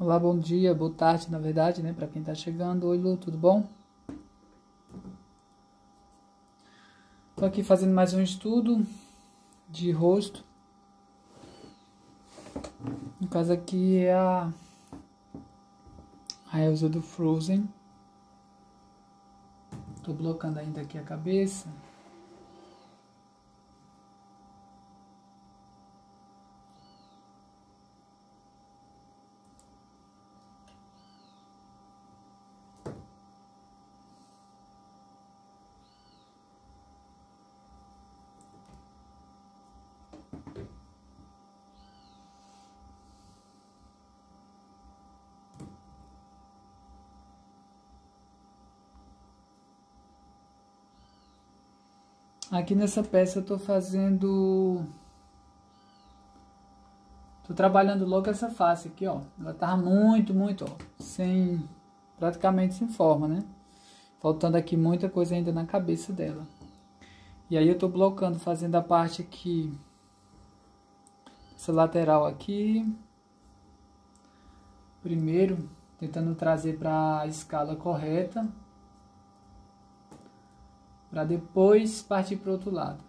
Olá, bom dia, boa tarde, na verdade, né, para quem tá chegando. Oi, Lu, tudo bom? Tô aqui fazendo mais um estudo de rosto. No caso aqui é a Elsa do Frozen. Tô blocando ainda aqui a cabeça. Aqui nessa peça eu tô trabalhando logo essa face aqui, ó. Ela tava muito, ó, praticamente sem forma, né? Faltando aqui muita coisa ainda na cabeça dela. E aí eu tô blocando, fazendo a parte aqui, essa lateral aqui. Primeiro, tentando trazer para a escala correta, para depois partir para o outro lado.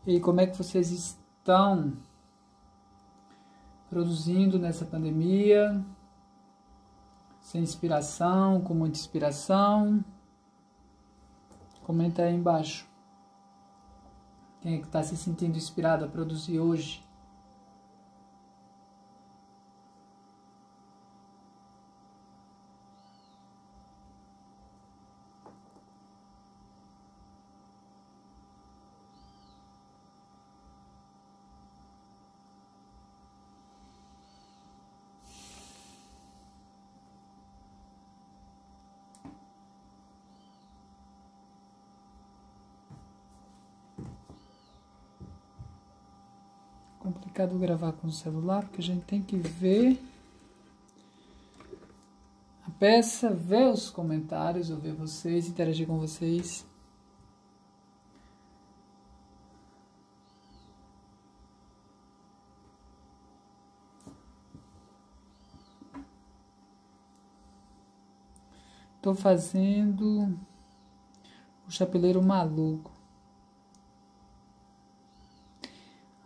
E aí, como é que vocês estão produzindo nessa pandemia? Sem inspiração, com muita inspiração? Comenta aí embaixo. Quem é que está se sentindo inspirado a produzir hoje? Complicado gravar com o celular, porque a gente tem que ver a peça, ver os comentários, ouvir vocês, interagir com vocês. Tô fazendo o Chapeleiro Maluco.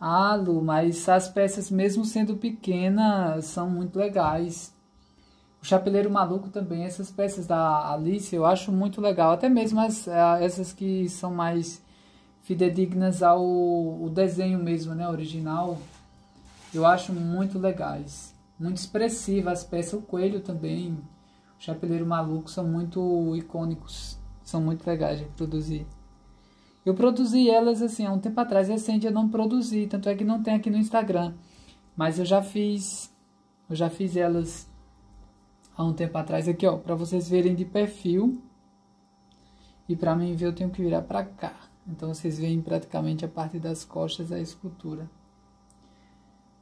Ah, Lu, mas as peças, mesmo sendo pequenas, são muito legais. O Chapeleiro Maluco também, essas peças da Alice, eu acho muito legal. Até mesmo essas que são mais fidedignas ao o desenho mesmo, né, original. Eu acho muito legais. Muito expressivas as peças. O Coelho também, o Chapeleiro Maluco, são muito icônicos. São muito legais de produzir. Eu produzi elas assim há um tempo atrás, recente eu não produzi, tanto é que não tem aqui no Instagram. Mas eu já fiz elas há um tempo atrás aqui, ó, para vocês verem de perfil. E para mim ver eu tenho que virar para cá. Então vocês veem praticamente a parte das costas da escultura.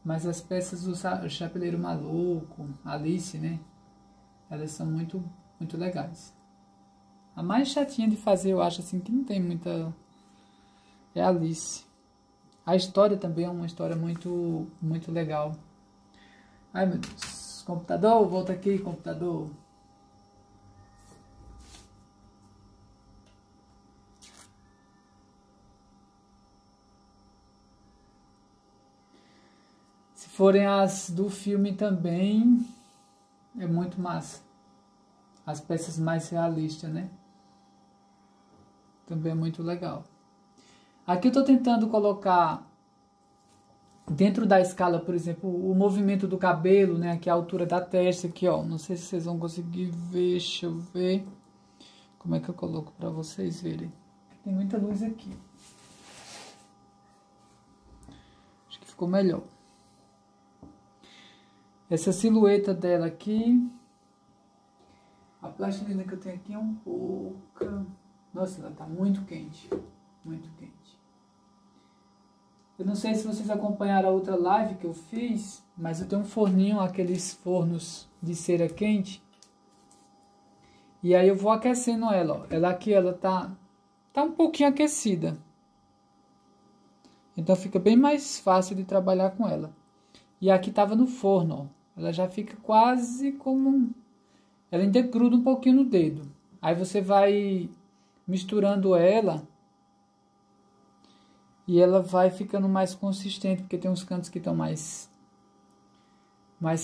Mas as peças do Chapeleiro Maluco, Alice, né? Elas são muito legais. A mais chatinha de fazer, eu acho assim que não tem muita, é a Alice. A história também é uma história muito legal. Ai, meu Deus. Computador, volta aqui, computador. Se forem as do filme também, é muito massa. As peças mais realistas, né? Também é muito legal. Aqui eu tô tentando colocar dentro da escala, por exemplo, o movimento do cabelo, né? Aqui a altura da testa, aqui, ó. Não sei se vocês vão conseguir ver, deixa eu ver. Como é que eu coloco pra vocês verem? Tem muita luz aqui. Acho que ficou melhor. Essa silhueta dela aqui. A plastilina que eu tenho aqui é um pouco... Nossa, ela tá muito quente. Muito quente. Eu não sei se vocês acompanharam a outra live que eu fiz, mas eu tenho um forninho, aqueles fornos de cera quente. E aí eu vou aquecendo ela, ó. Ela aqui, ela tá um pouquinho aquecida. Então fica bem mais fácil de trabalhar com ela. E aqui tava no forno, ó. Ela já fica quase como... Ela ainda gruda um pouquinho no dedo. Aí você vai misturando ela e ela vai ficando mais consistente, porque tem uns cantos que estão mais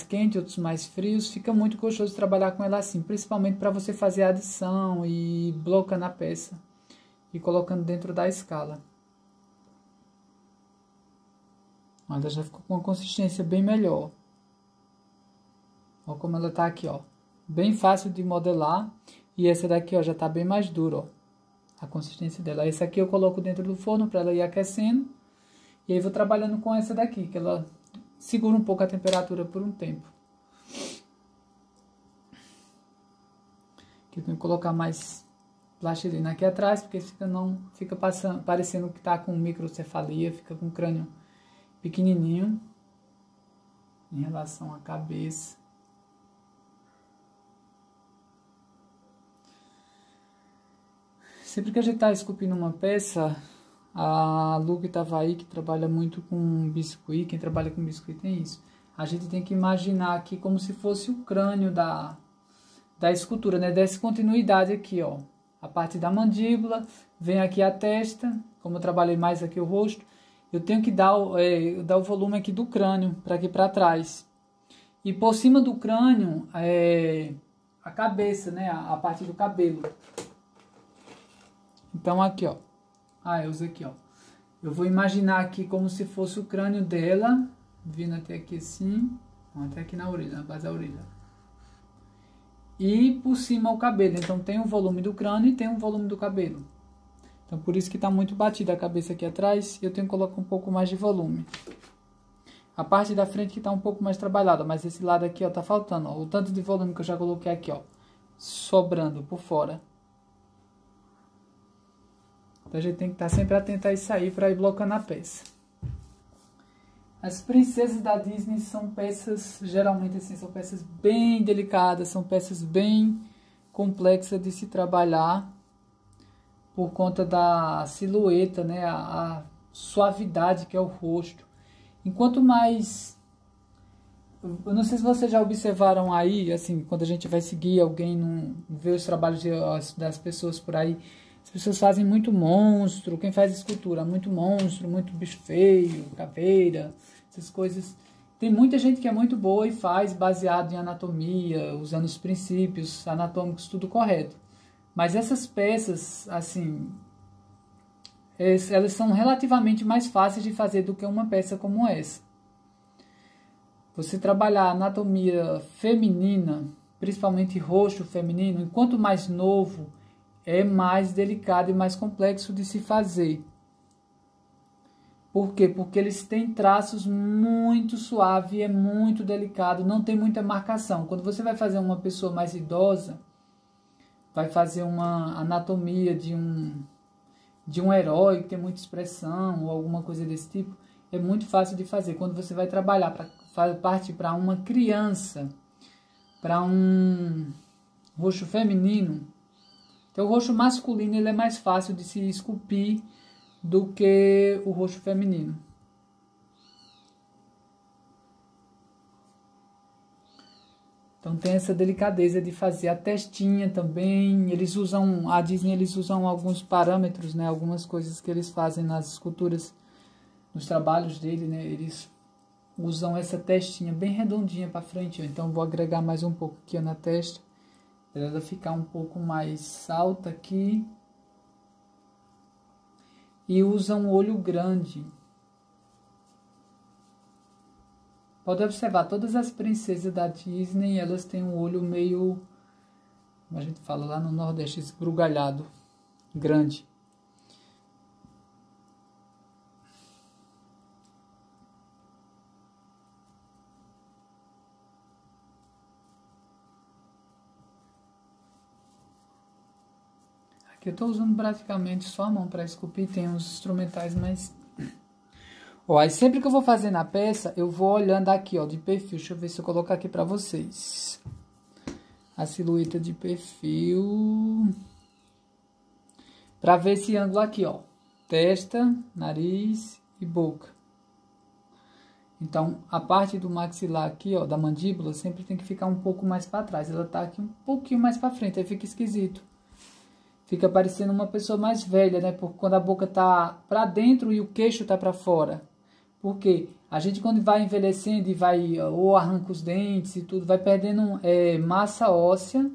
quentes, outros mais frios. Fica muito gostoso trabalhar com ela assim, principalmente para você fazer a adição e blocando a peça e colocando dentro da escala. Ela já ficou com uma consistência bem melhor. Olha como ela tá aqui, ó. Bem fácil de modelar. E essa daqui, ó, já tá bem mais dura, ó. A consistência dela. Essa aqui eu coloco dentro do forno para ela ir aquecendo. E aí vou trabalhando com essa daqui, que ela segura um pouco a temperatura por um tempo. Aqui eu tenho que colocar mais plastilina aqui atrás, porque não fica parecendo que tá com microcefalia, fica com o crânio pequenininho em relação à cabeça. Sempre que a gente tá esculpindo uma peça, a Lu que tava aí, que trabalha muito com biscuit, quem trabalha com biscuit tem isso. A gente tem que imaginar aqui como se fosse o crânio da escultura, né? Dessa continuidade aqui, ó. A parte da mandíbula, vem aqui a testa, como eu trabalhei mais aqui o rosto, eu tenho que dar o volume aqui do crânio, para aqui para trás. E por cima do crânio, a cabeça, né? A parte do cabelo. Então aqui, ó. Eu uso aqui, ó. Eu vou imaginar aqui como se fosse o crânio dela, vindo até aqui assim, até aqui na orelha, na base da orelha. E por cima o cabelo. Então tem o volume do crânio e tem o volume do cabelo. Então por isso que tá muito batida a cabeça aqui atrás, eu tenho que colocar um pouco mais de volume. A parte da frente que tá um pouco mais trabalhada, mas esse lado aqui, ó, tá faltando, ó. O tanto de volume que eu já coloquei aqui, ó, sobrando por fora. Então a gente tem que estar sempre atento a isso aí para ir blocando a peça. As princesas da Disney são peças, geralmente assim, são peças bem delicadas, são peças bem complexas de se trabalhar por conta da silhueta, né, a suavidade que é o rosto. Enquanto mais... Eu não sei se vocês já observaram aí, assim, quando a gente vai seguir alguém, ver os trabalhos das pessoas por aí, as pessoas fazem muito monstro, quem faz escultura, muito monstro, muito bicho feio, caveira, essas coisas. Tem muita gente que é muito boa e faz baseado em anatomia, usando os princípios anatômicos, tudo correto. Mas essas peças, assim, elas são relativamente mais fáceis de fazer do que uma peça como essa. Você trabalhar anatomia feminina, principalmente rosto feminino, enquanto mais novo, é mais delicado e mais complexo de se fazer. Por quê? Porque eles têm traços muito suaves, é muito delicado, não tem muita marcação. Quando você vai fazer uma pessoa mais idosa, vai fazer uma anatomia de um herói que tem muita expressão ou alguma coisa desse tipo, é muito fácil de fazer. Quando você vai trabalhar para partir para uma criança, para um rosto feminino, então o rosto masculino ele é mais fácil de se esculpir do que o rosto feminino. Então tem essa delicadeza de fazer a testinha também. A Disney eles usam alguns parâmetros, né? Algumas coisas que eles fazem nas esculturas, nos trabalhos dele, né? Eles usam essa testinha bem redondinha para frente. Então vou agregar mais um pouco aqui na testa, para ela ficar um pouco mais alta aqui. E usa um olho grande. Pode observar, todas as princesas da Disney, elas têm um olho meio, como a gente fala lá no Nordeste, esbrugalhado, grande. Aqui eu estou usando praticamente só a mão para esculpir, tem uns instrumentais, mas Ó, aí sempre que eu vou fazendo a peça, eu vou olhando aqui, ó, de perfil. Deixa eu ver se eu colocar aqui pra vocês. A silhueta de perfil. Pra ver esse ângulo aqui, ó. Testa, nariz e boca. Então, a parte do maxilar aqui, ó, da mandíbula, sempre tem que ficar um pouco mais pra trás. Ela tá aqui um pouquinho mais pra frente, aí fica esquisito. Fica parecendo uma pessoa mais velha, né? Porque quando a boca tá pra dentro e o queixo tá pra fora. Porque a gente quando vai envelhecendo e vai, ou arranca os dentes e tudo, vai perdendo massa óssea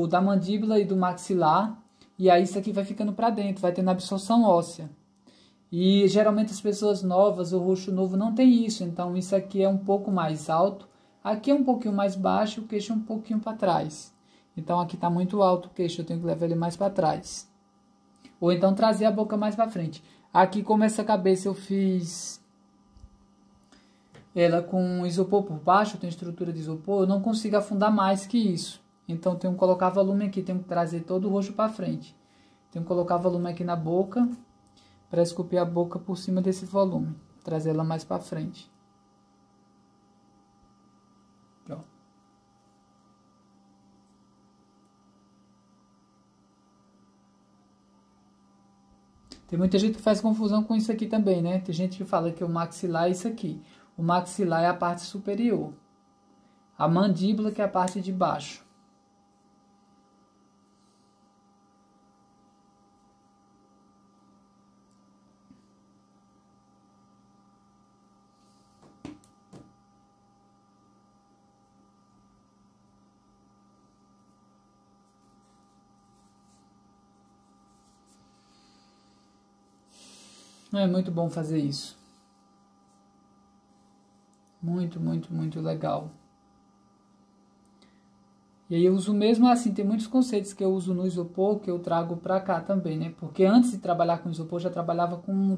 da mandíbula e do maxilar. E aí isso aqui vai ficando pra dentro, vai tendo absorção óssea. E geralmente as pessoas novas, o rosto novo não tem isso. Então isso aqui é um pouco mais alto. Aqui é um pouquinho mais baixo, o queixo é um pouquinho para trás. Então aqui tá muito alto o queixo, eu tenho que levar ele mais para trás. Ou então trazer a boca mais para frente. Aqui, como essa cabeça eu fiz ela com isopor por baixo, tem estrutura de isopor, eu não consigo afundar mais que isso. Então tenho que colocar volume aqui, tenho que trazer todo o rosto para frente. Tenho que colocar volume aqui na boca, para esculpir a boca por cima desse volume. Trazer ela mais para frente. Ó. Tem muita gente que faz confusão com isso aqui também, né? Tem gente que fala que o maxilar é isso aqui. O maxilar é a parte superior. A mandíbula que é a parte de baixo. É muito bom fazer isso. Muito, muito, muito legal. E aí eu uso mesmo assim, tem muitos conceitos que eu uso no isopor que eu trago pra cá também, né? Porque antes de trabalhar com isopor, eu já trabalhava com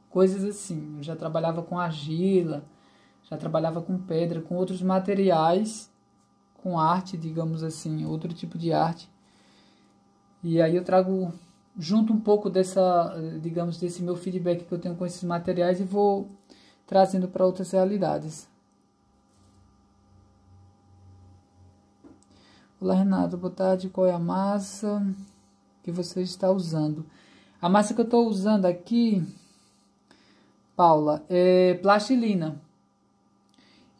coisas assim. Eu já trabalhava com argila, já trabalhava com pedra, com outros materiais, com arte, digamos assim, outro tipo de arte. E aí eu trago junto um pouco dessa, digamos, desse meu feedback que eu tenho com esses materiais e vou trazendo para outras realidades. Olá, Renato, boa tarde. Qual é a massa que você está usando? A massa que eu estou usando aqui, Paula, é plastilina.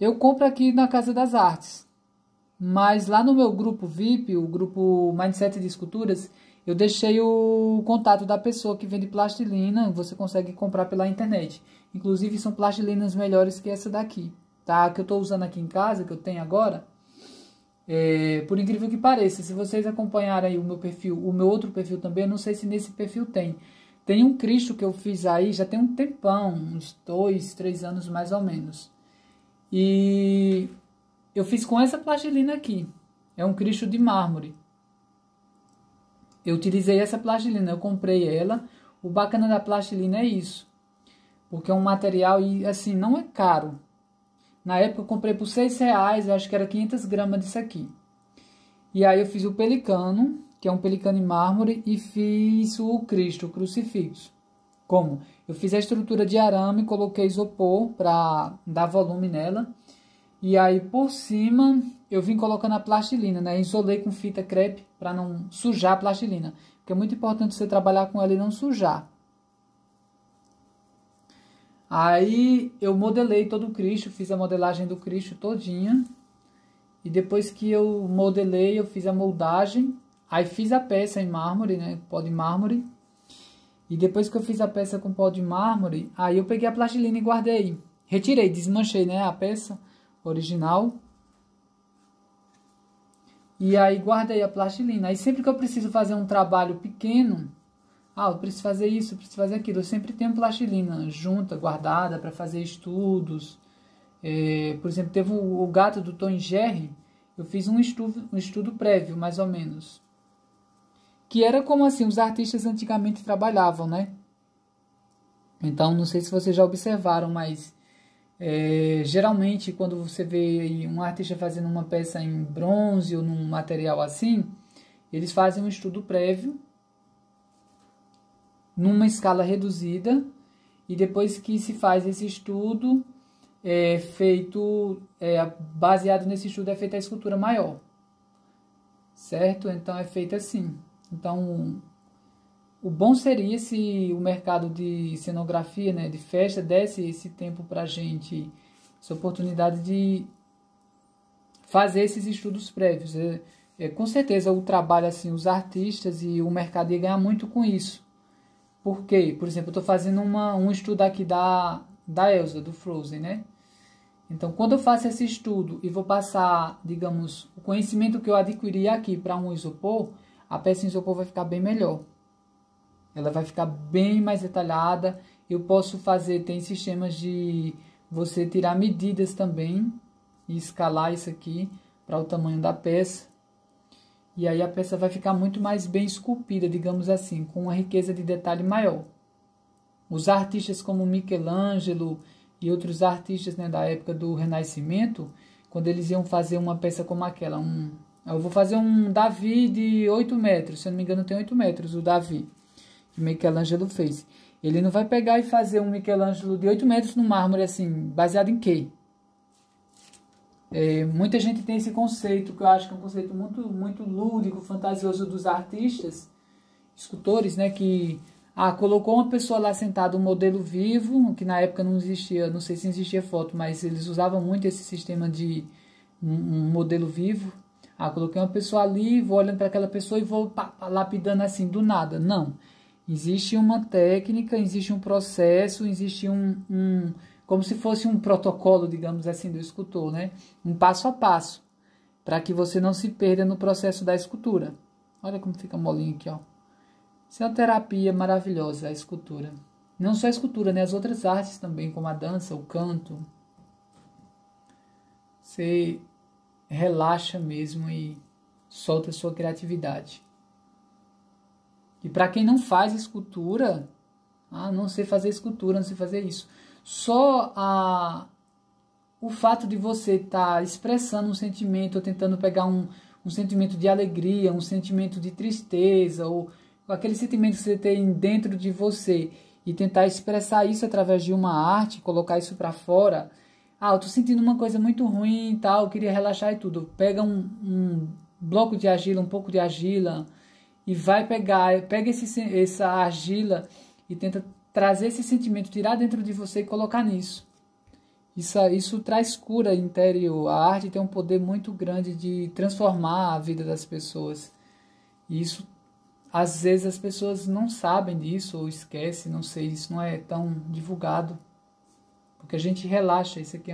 Eu compro aqui na Casa das Artes, mas lá no meu grupo VIP, o grupo Mindset de Esculturas, eu deixei o contato da pessoa que vende plastilina, você consegue comprar pela internet. Inclusive são plastilinas melhores que essa daqui, tá? Que eu estou usando aqui em casa, que eu tenho agora. Por incrível que pareça, se vocês acompanharem aí o meu perfil, o meu outro perfil também, eu não sei se nesse perfil tem. Tem um Cristo que eu fiz aí, já tem um tempão, uns 2, 3 anos mais ou menos. E eu fiz com essa plastilina aqui. É um Cristo de mármore. Eu utilizei essa plastilina, eu comprei ela. O bacana da plastilina é isso. Porque é um material e assim, não é caro. Na época eu comprei por R$6, eu acho que era 500 gramas disso aqui. E aí eu fiz o pelicano, que é um pelicano em mármore, e fiz o Cristo, o crucifixo. Como? Eu fiz a estrutura de arame, coloquei isopor para dar volume nela. E aí por cima eu vim colocando a plastilina, né? Isolei com fita crepe para não sujar a plastilina. Porque é muito importante você trabalhar com ela e não sujar. Aí eu modelei todo o Cristo, fiz a modelagem do Cristo todinha. E depois que eu modelei, eu fiz a moldagem. Aí fiz a peça em mármore, né? Pó de mármore. E depois que eu fiz a peça com pó de mármore, aí eu peguei a plastilina e guardei. Retirei, desmanchei, né? A peça original. E aí guardei a plastilina. Aí sempre que eu preciso fazer um trabalho pequeno, eu preciso fazer isso, eu preciso fazer aquilo, eu sempre tenho plastilina junta, guardada para fazer estudos. Por exemplo, teve o gato do Tom e Jerry, eu fiz um estudo prévio, mais ou menos. Que era como assim os artistas antigamente trabalhavam, né? Então, não sei se vocês já observaram, mas geralmente quando você vê um artista fazendo uma peça em bronze ou num material assim, eles fazem um estudo prévio numa escala reduzida e depois que se faz esse estudo, baseado nesse estudo, é feita a escultura maior, certo? Então é feita assim. Então o bom seria se o mercado de cenografia, né, de festa, desse esse tempo para a gente, essa oportunidade de fazer esses estudos prévios. Com certeza o trabalho, assim, os artistas e o mercado ia ganhar muito com isso. Por quê? Por exemplo, eu estou fazendo um estudo aqui da Elsa, do Frozen, né? Então, quando eu faço esse estudo e vou passar, digamos, o conhecimento que eu adquiri aqui para um isopor, a peça em isopor vai ficar bem melhor. Ela vai ficar bem mais detalhada. Eu posso fazer, tem sistemas de você tirar medidas também e escalar isso aqui para o tamanho da peça. E aí a peça vai ficar muito mais bem esculpida, digamos assim, com uma riqueza de detalhe maior. Os artistas como Michelangelo e outros artistas, né, da época do Renascimento, quando eles iam fazer uma peça como aquela, eu vou fazer um Davi de 8 metros, se eu não me engano tem 8 metros o Davi, que Michelangelo fez. Ele não vai pegar e fazer um Michelangelo de 8 metros no mármore, assim, baseado em quê? Muita gente tem esse conceito, que eu acho que é um conceito muito, muito lúdico, fantasioso dos artistas, escultores, né, que colocou uma pessoa lá sentada, um modelo vivo, que na época não existia, não sei se existia foto, mas eles usavam muito esse sistema de um modelo vivo. Coloquei uma pessoa ali, vou olhando para aquela pessoa e vou lapidando assim, do nada. Não. Existe uma técnica, existe um processo, existe como se fosse um protocolo, digamos assim, do escultor, né? Um passo a passo, para que você não se perda no processo da escultura. Olha como fica molinho aqui, ó. Isso é uma terapia maravilhosa, a escultura. Não só a escultura, né? As outras artes também, como a dança, o canto. Você relaxa mesmo e solta a sua criatividade. E para quem não faz escultura, não sei fazer escultura, não sei fazer isso. Só o fato de você estar expressando um sentimento, ou tentando pegar um sentimento de alegria, um sentimento de tristeza, ou aquele sentimento que você tem dentro de você, e tentar expressar isso através de uma arte, colocar isso para fora. Eu tô sentindo uma coisa muito ruim e tal, eu queria relaxar e tudo. Pega um bloco de argila, um pouco de argila, e pega essa argila e tenta trazer esse sentimento, tirar dentro de você e colocar nisso. Isso traz cura interior. A arte tem um poder muito grande de transformar a vida das pessoas. E isso, às vezes, as pessoas não sabem disso ou esquecem, não sei, isso não é tão divulgado. Porque a gente relaxa, isso aqui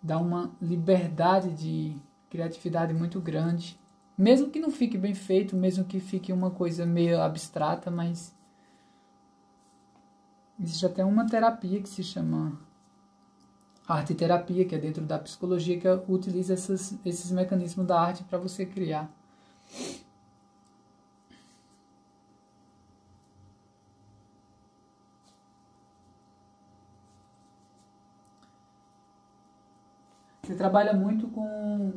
dá uma liberdade de criatividade muito grande. Mesmo que não fique bem feito, mesmo que fique uma coisa meio abstrata, mas existe até uma terapia que se chama arte-terapia, que é dentro da psicologia, que utiliza esses mecanismos da arte para você criar. Você trabalha muito com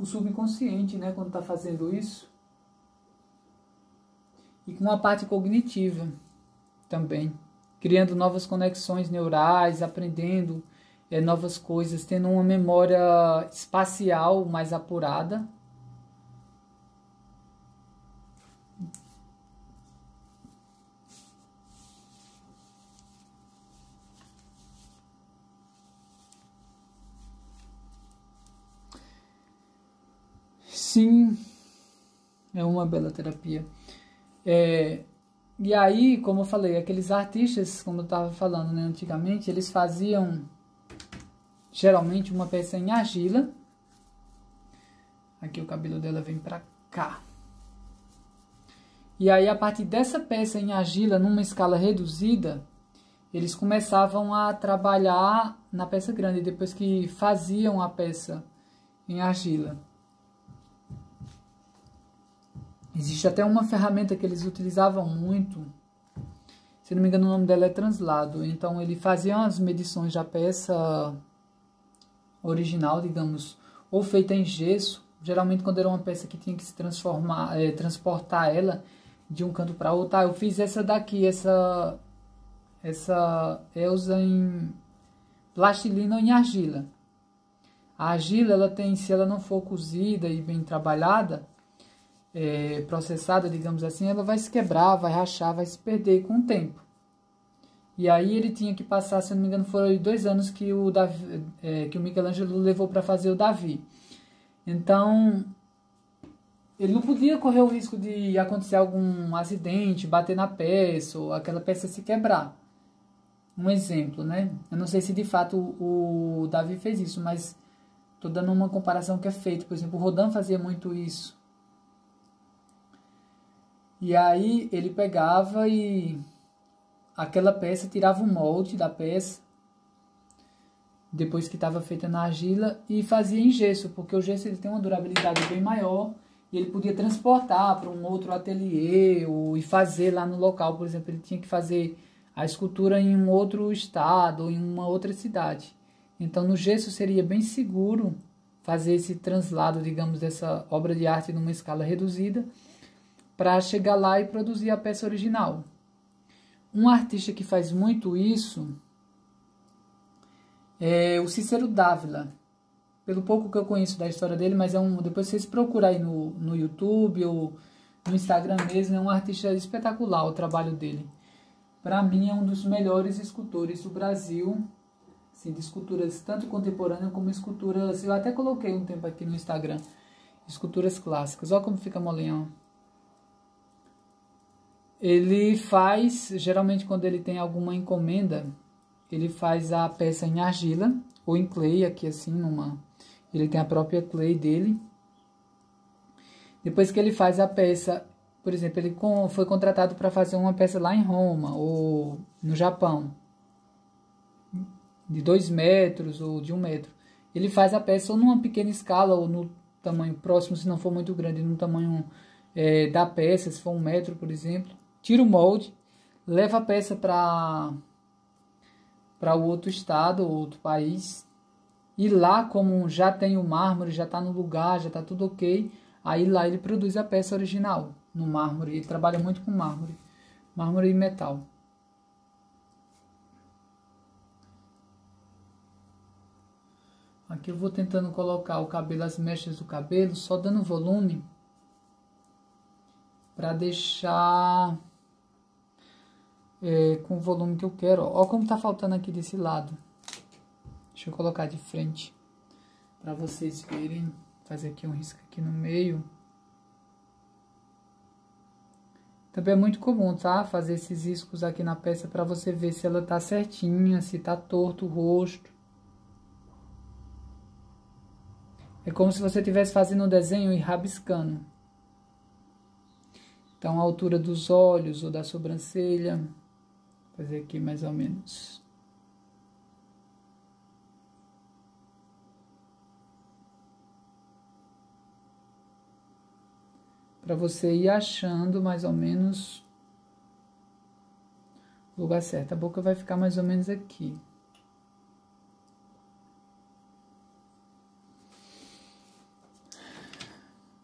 o subconsciente, né, quando está fazendo isso. E com a parte cognitiva também. Criando novas conexões neurais, aprendendo novas coisas, tendo uma memória espacial mais apurada. Sim, é uma bela terapia. E aí, como eu falei, aqueles artistas, como eu estava falando, né, antigamente, eles faziam geralmente uma peça em argila. Aqui o cabelo dela vem pra cá. E aí, a partir dessa peça em argila, numa escala reduzida, eles começavam a trabalhar na peça grande, depois que faziam a peça em argila. Existe até uma ferramenta que eles utilizavam muito, se não me engano o nome dela é translado. Então ele fazia as medições da peça original, digamos, ou feita em gesso. Geralmente quando era uma peça que tinha que se transportar ela, de um canto para outro. Ah, eu fiz essa daqui, essa Elsa em plastilina ou em argila. A argila, ela tem, se ela não for cozida e bem trabalhada, processada, digamos assim, ela vai se quebrar, vai rachar, vai se perder com o tempo. E aí ele tinha que passar, se eu não me engano, foram 2 anos que o Michelangelo levou para fazer o Davi. Então, ele não podia correr o risco de acontecer algum acidente, bater na peça, ou aquela peça se quebrar. Um exemplo, né? Eu não sei se de fato o Davi fez isso, mas estou dando uma comparação que é feita. Por exemplo, o Rodin fazia muito isso. E aí ele pegava e aquela peça, tirava o molde da peça, depois que estava feita na argila, e fazia em gesso, porque o gesso ele tem uma durabilidade bem maior, e ele podia transportar para um outro ateliê, e fazer lá no local. Por exemplo, ele tinha que fazer a escultura em um outro estado, ou em uma outra cidade. Então, no gesso seria bem seguro fazer esse translado, digamos, dessa obra de arte numa escala reduzida, para chegar lá e produzir a peça original. Um artista que faz muito isso é o Cícero Dávila. Pelo pouco que eu conheço da história dele, mas depois vocês procuram aí no YouTube ou no Instagram mesmo, é um artista espetacular o trabalho dele. Para mim é um dos melhores escultores do Brasil, assim, de esculturas tanto contemporâneas como esculturas, eu até coloquei um tempo aqui no Instagram, esculturas clássicas. Olha como fica molinho. Ele faz, geralmente quando ele tem alguma encomenda, ele faz a peça em argila ou em clay, aqui assim, ele tem a própria clay dele. Depois que ele faz a peça, por exemplo, ele foi contratado para fazer uma peça lá em Roma ou no Japão, de 2 metros ou de 1 metro. Ele faz a peça ou numa pequena escala ou no tamanho próximo, se não for muito grande, no tamanho da peça, se for 1 metro, por exemplo. Tira o molde, leva a peça para o outro estado ou outro país. E lá, como já tem o mármore, já está no lugar, já está tudo ok, aí lá ele produz a peça original no mármore. Ele trabalha muito com mármore e metal. Aqui eu vou tentando colocar o cabelo, as mechas do cabelo, só dando volume para deixar com o volume que eu quero. Ó como tá faltando aqui desse lado. Deixa eu colocar de frente para vocês verem. Fazer aqui um risco aqui no meio. Também é muito comum, tá? Fazer esses riscos aqui na peça para você ver se ela tá certinha, se tá torto o rosto. É como se você estivesse fazendo um desenho e rabiscando. Então, a altura dos olhos ou da sobrancelha. Vou fazer aqui mais ou menos. Para você ir achando mais ou menos o lugar certo. A boca vai ficar mais ou menos aqui.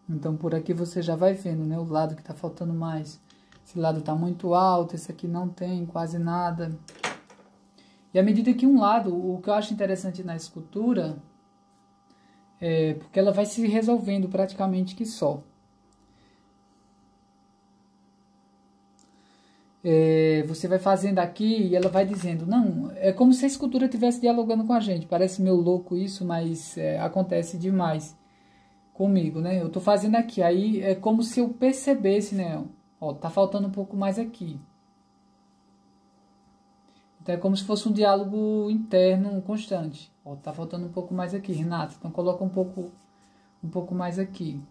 Então, por aqui você já vai vendo, né? O lado que tá faltando mais. Esse lado tá muito alto, esse aqui não tem quase nada. E à medida que um lado, o que eu acho interessante na escultura, porque ela vai se resolvendo praticamente que só. Você vai fazendo aqui e ela vai dizendo, não, é como se a escultura estivesse dialogando com a gente. Parece meio louco isso, mas acontece demais comigo, né? Eu tô fazendo aqui, aí é como se eu percebesse, né? Ó, tá faltando um pouco mais aqui. Então é como se fosse um diálogo interno constante. Ó, tá faltando um pouco mais aqui, Renato. Então coloca um pouco mais aqui.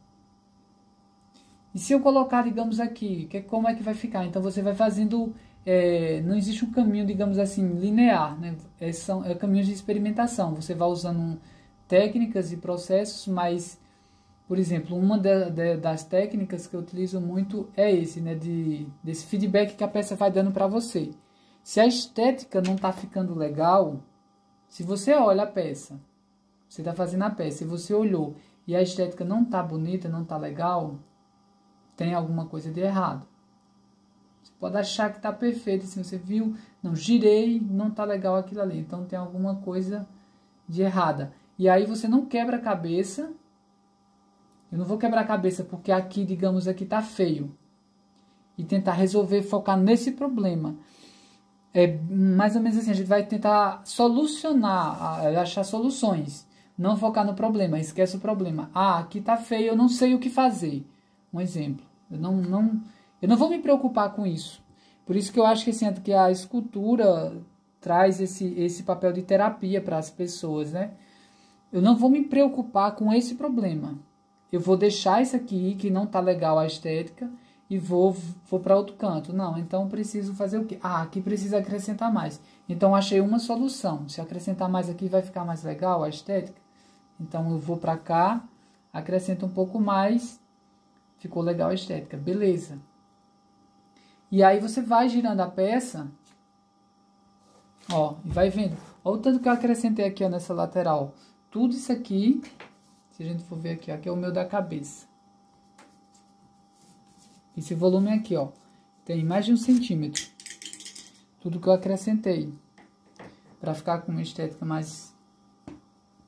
E se eu colocar, digamos, aqui, como é que vai ficar? Então você vai fazendo, não existe um caminho, digamos assim, linear, né? São caminhos de experimentação. Você vai usando técnicas e processos, mas por exemplo, uma das técnicas que eu utilizo muito é esse, né, desse feedback que a peça vai dando para você. Se a estética não está ficando legal, se você olha a peça, você está fazendo a peça e você olhou e a estética não está bonita, não está legal, tem alguma coisa de errado. pode achar que tá perfeito, assim, você viu, não, girei, não tá legal aquilo ali, então tem alguma coisa de errada. E aí você não quebra a cabeça, eu não vou quebrar a cabeça porque aqui, digamos, aqui tá feio. E tentar resolver, focar nesse problema. É mais ou menos assim, a gente vai tentar solucionar, achar soluções. Não focar no problema, esquece o problema. Ah, aqui tá feio, eu não sei o que fazer. Um exemplo. Eu não vou me preocupar com isso. Por isso que eu acho que, assim, que a escultura traz esse papel de terapia para as pessoas, né? Eu não vou me preocupar com esse problema. Eu vou deixar isso aqui, que não tá legal a estética, e vou para outro canto. Não, então preciso fazer o quê? Ah, aqui precisa acrescentar mais. Então achei uma solução. Se acrescentar mais aqui vai ficar mais legal a estética. Então eu vou para cá, acrescento um pouco mais, ficou legal a estética. Beleza. E aí você vai girando a peça, ó, e vai vendo. Olha o tanto que eu acrescentei aqui, ó, nessa lateral. Tudo isso aqui, se a gente for ver aqui, ó, aqui é o meu da cabeça. Esse volume aqui, ó, tem mais de 1 centímetro. Tudo que eu acrescentei. Pra ficar com uma estética mais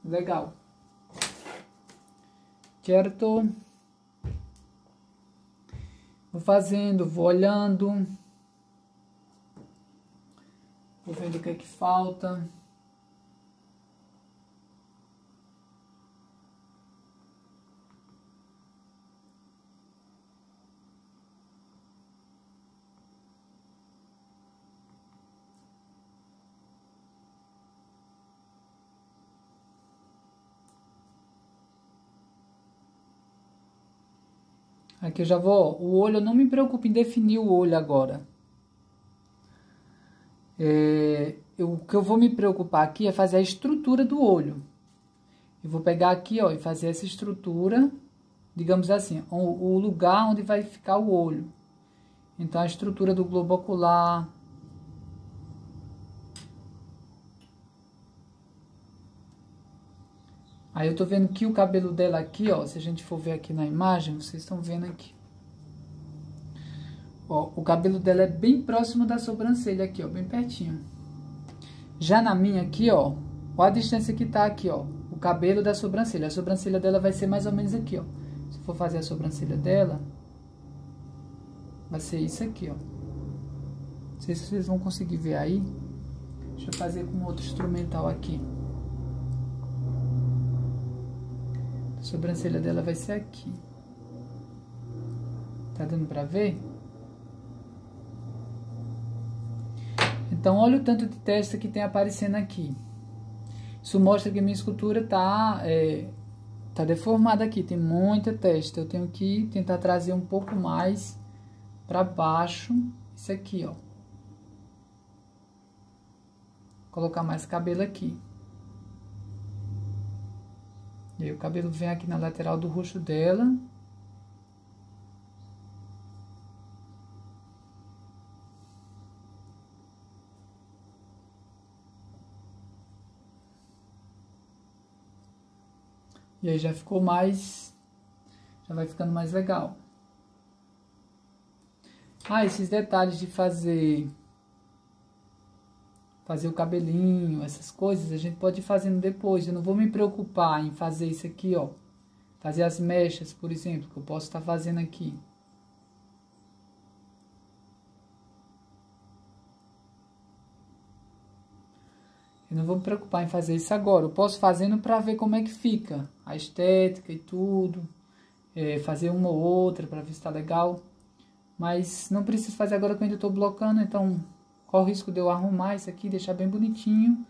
legal. Certo? Vou fazendo, vou olhando. Vou vendo o que é que falta. Aqui eu já vou, o olho, eu não me preocupo em definir o olho agora. O que eu vou me preocupar aqui é fazer a estrutura do olho. Eu vou pegar aqui, ó, e fazer essa estrutura, digamos assim, o lugar onde vai ficar o olho. Então, a estrutura do globo ocular. Aí eu tô vendo que o cabelo dela aqui, ó, se a gente for ver aqui na imagem, vocês estão vendo aqui. Ó, o cabelo dela é bem próximo da sobrancelha aqui, ó, bem pertinho. Já na minha aqui, ó a distância que tá aqui, ó, o cabelo da sobrancelha. A sobrancelha dela vai ser mais ou menos aqui, ó. Se for fazer a sobrancelha dela, vai ser isso aqui, ó. Não sei se vocês vão conseguir ver aí. Deixa eu fazer com outro instrumental aqui. A sobrancelha dela vai ser aqui. Tá dando pra ver? Então, olha o tanto de testa que tem aparecendo aqui. Isso mostra que minha escultura tá deformada aqui. Tem muita testa. Eu tenho que tentar trazer um pouco mais pra baixo. Isso aqui, ó. Colocar mais cabelo aqui. E aí o cabelo vem aqui na lateral do rosto dela. E aí já ficou mais... já vai ficando mais legal. Ah, esses detalhes de fazer o cabelinho, essas coisas, a gente pode ir fazendo depois. Eu não vou me preocupar em fazer isso aqui, ó. Fazer as mechas, por exemplo, que eu posso estar fazendo aqui. Eu não vou me preocupar em fazer isso agora. Eu posso fazendo para ver como é que fica. A estética e tudo. Fazer uma ou outra para ver se tá legal. Mas não preciso fazer agora que eu ainda estou blocando. Então, qual o risco de eu arrumar isso aqui, deixar bem bonitinho.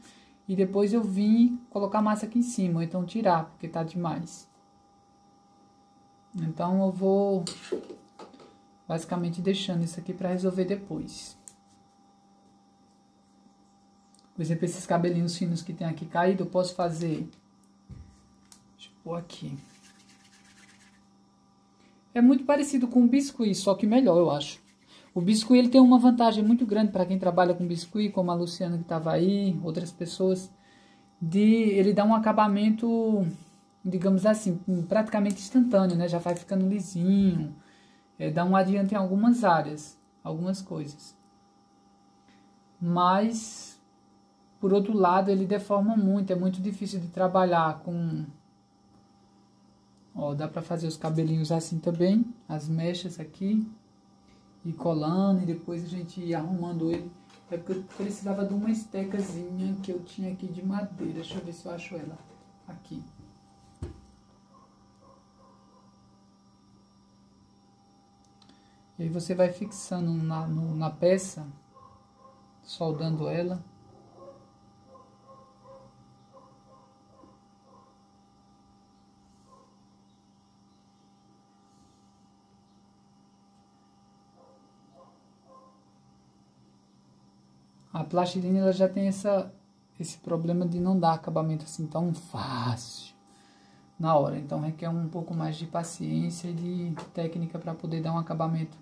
E depois eu vim colocar massa aqui em cima. Ou então tirar, porque tá demais. Então eu vou basicamente deixando isso aqui para resolver depois. Por exemplo, esses cabelinhos finos que tem aqui caído, eu posso fazer... Deixa eu pôr aqui. É muito parecido com o biscuit, só que melhor, eu acho. O biscuit, ele tem uma vantagem muito grande para quem trabalha com biscuit, como a Luciana que estava aí, outras pessoas, ele dá um acabamento, digamos assim, praticamente instantâneo, né? Já vai ficando lisinho, dá um adianto em algumas áreas. algumas coisas. Mas, por outro lado, ele deforma muito, é muito difícil de trabalhar com... Ó, dá pra fazer os cabelinhos assim também, as mechas aqui, e colando, e depois a gente ia arrumando ele. É porque eu precisava de uma estecazinha que eu tinha aqui de madeira. Deixa eu ver se eu acho ela aqui. E aí você vai fixando na peça, soldando ela. A plastilina ela já tem esse problema de não dar acabamento assim tão fácil na hora. Então requer um pouco mais de paciência e de técnica para poder dar um acabamento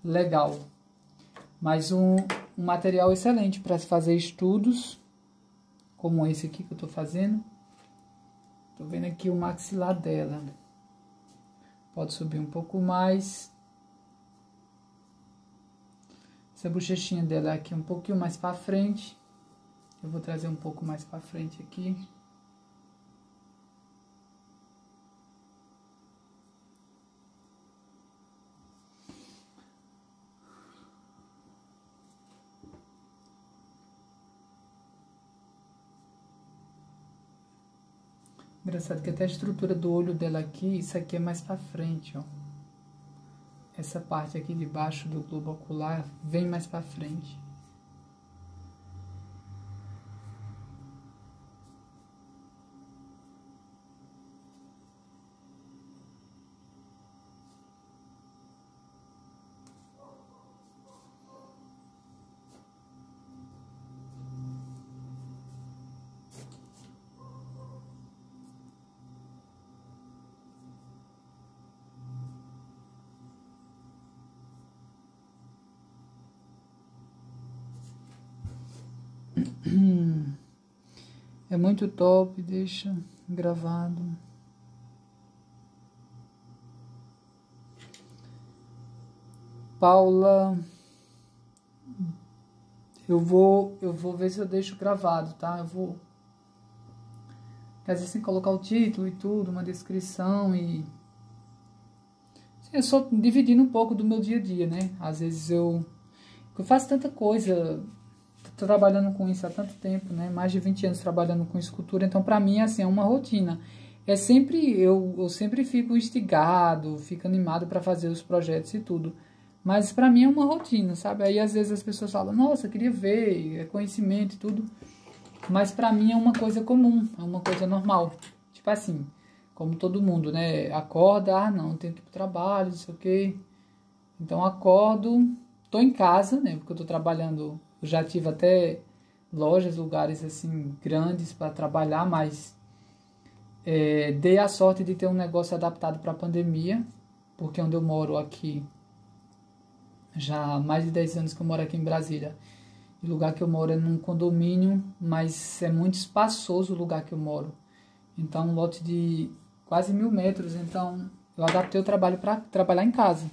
legal. Mas um material excelente para se fazer estudos, como esse aqui que eu tô fazendo. Tô vendo aqui o maxilar dela. Pode subir um pouco mais. Essa bochechinha dela aqui um pouquinho mais para frente. Eu vou trazer um pouco mais para frente aqui. Engraçado que até a estrutura do olho dela aqui, isso aqui é mais para frente, ó. Essa parte aqui de baixo do globo ocular vem mais para frente. É muito top, deixa gravado. Paula, eu vou ver se eu deixo gravado, tá? Eu vou, às vezes sem colocar o título e tudo, uma descrição e eu só dividindo um pouco do meu dia a dia, né? Às vezes eu faço tanta coisa, tô trabalhando com isso há tanto tempo, né? Mais de 20 anos trabalhando com escultura, então pra mim assim, é uma rotina. É sempre, eu sempre fico instigado, fico animado pra fazer os projetos e tudo. Mas pra mim é uma rotina, sabe? Aí às vezes as pessoas falam, nossa, eu queria ver, é conhecimento e tudo. Mas pra mim é uma coisa comum, é uma coisa normal. Tipo assim, como todo mundo, né? Acorda, não, tenho que ir pro trabalho, não sei o quê. Então acordo, tô em casa, né? Porque eu tô trabalhando, eu já tive até lojas, lugares assim, grandes para trabalhar, mas dei a sorte de ter um negócio adaptado para a pandemia, porque onde eu moro aqui, já há mais de 10 anos que eu moro aqui em Brasília, o lugar que eu moro é num condomínio, mas é muito espaçoso o lugar que eu moro. Então, um lote de quase 1000 metros, então eu adaptei o trabalho para trabalhar em casa.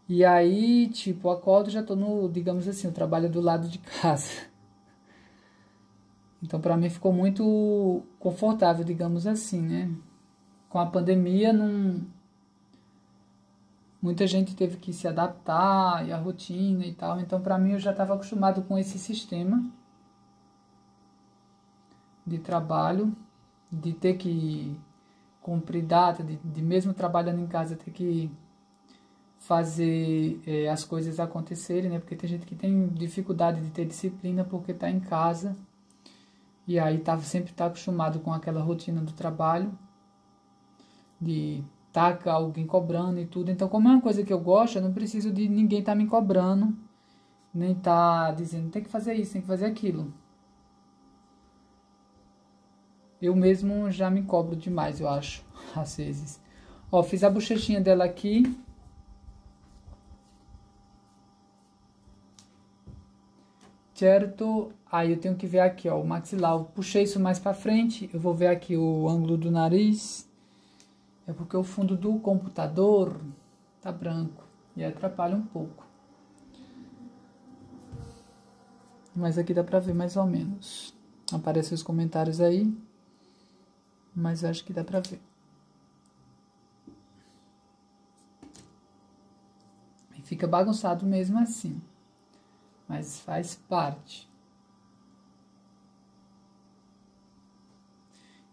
E aí, tipo, acordo, já tô no, digamos assim, eu trabalho do lado de casa. Então, pra mim ficou muito confortável, digamos assim, né? Com a pandemia, muita gente teve que se adaptar, e a rotina e tal. Então, pra mim, eu já estava acostumado com esse sistema de trabalho, de ter que cumprir data, de mesmo trabalhando em casa, ter que fazer as coisas acontecerem, né? Porque tem gente que tem dificuldade de ter disciplina porque tá em casa e aí sempre tá acostumado com aquela rotina do trabalho, de tá alguém cobrando e tudo. Então, como é uma coisa que eu gosto, eu não preciso de ninguém tá me cobrando, nem tá dizendo tem que fazer isso, tem que fazer aquilo. Eu mesmo já me cobro demais, eu acho, às vezes. Ó, fiz a bochechinha dela aqui. Certo? Aí eu tenho que ver aqui, ó, o maxilar. Eu puxei isso mais pra frente. Eu vou ver aqui o ângulo do nariz. É porque o fundo do computador tá branco. e atrapalha um pouco. Mas aqui dá pra ver mais ou menos. Aparecem os comentários aí, mas eu acho que dá pra ver. E fica bagunçado mesmo assim, mas faz parte.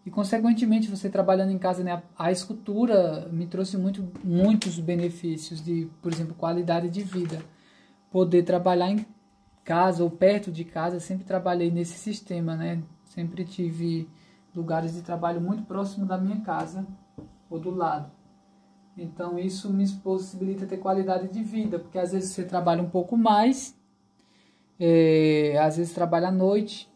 E, consequentemente, você trabalhando em casa, né, a escultura me trouxe muitos benefícios de, por exemplo, qualidade de vida. Poder trabalhar em casa ou perto de casa, sempre trabalhei nesse sistema, né? Sempre tive lugares de trabalho muito próximo da minha casa ou do lado. Então, isso me possibilita ter qualidade de vida, porque às vezes você trabalha um pouco mais, às vezes trabalha à noite,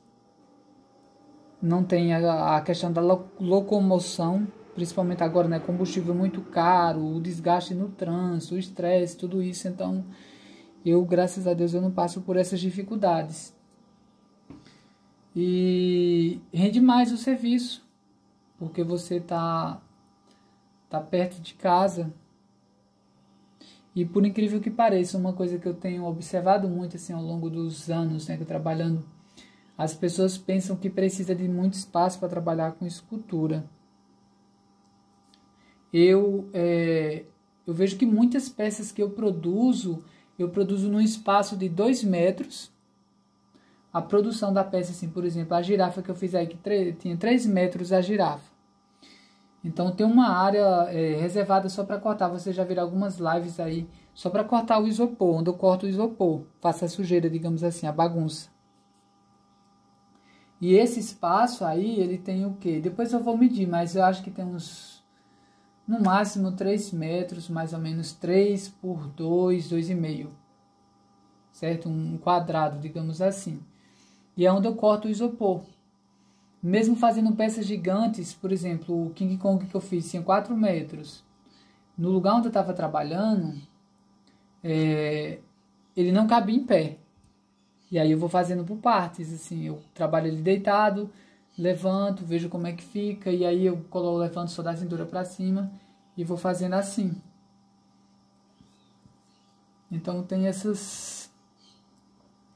não tem a questão da locomoção, principalmente agora, né? Combustível muito caro, o desgaste no trânsito, o estresse, tudo isso. Então, eu, graças a Deus, eu não passo por essas dificuldades. E rende mais o serviço, porque você tá perto de casa. E por incrível que pareça, uma coisa que eu tenho observado muito assim ao longo dos anos, né, que eu trabalhando, as pessoas pensam que precisa de muito espaço para trabalhar com escultura. Eu vejo que muitas peças que eu produzo num espaço de 2 metros. A produção da peça, assim, por exemplo, a girafa que eu fiz aí, que tinha 3 metros a girafa. Então tem uma área reservada só para cortar. Vocês já viram algumas lives aí, só para cortar o isopor, onde eu corto o isopor. Faço a sujeira, digamos assim, a bagunça. E esse espaço aí, ele tem o quê? Depois eu vou medir, mas eu acho que tem uns, no máximo 3 metros, mais ou menos 3 por 2, 2,5. Certo? Um quadrado, digamos assim. E é onde eu corto o isopor. Mesmo fazendo peças gigantes, por exemplo, o King Kong que eu fiz tinha 4 metros. No lugar onde eu estava trabalhando, ele não cabia em pé. E aí eu vou fazendo por partes, assim, eu trabalho ele deitado, levanto, vejo como é que fica, e aí eu levanto só da cintura para cima e vou fazendo assim. Então tem essas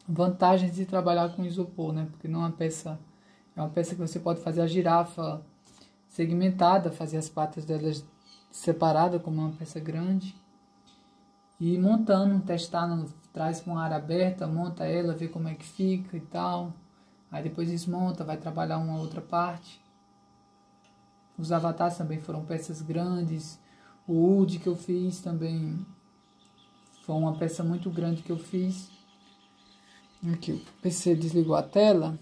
vantagens de trabalhar com isopor, né? Porque não é uma peça que você pode fazer a girafa segmentada, fazer as patas delas separadas como uma peça grande. E montando, testando, traz com a área aberta, monta ela, vê como é que fica e tal. Aí depois desmonta, vai trabalhar uma outra parte. Os avatares também foram peças grandes. O Wood que eu fiz também foi uma peça muito grande que eu fiz. Aqui o PC desligou a tela.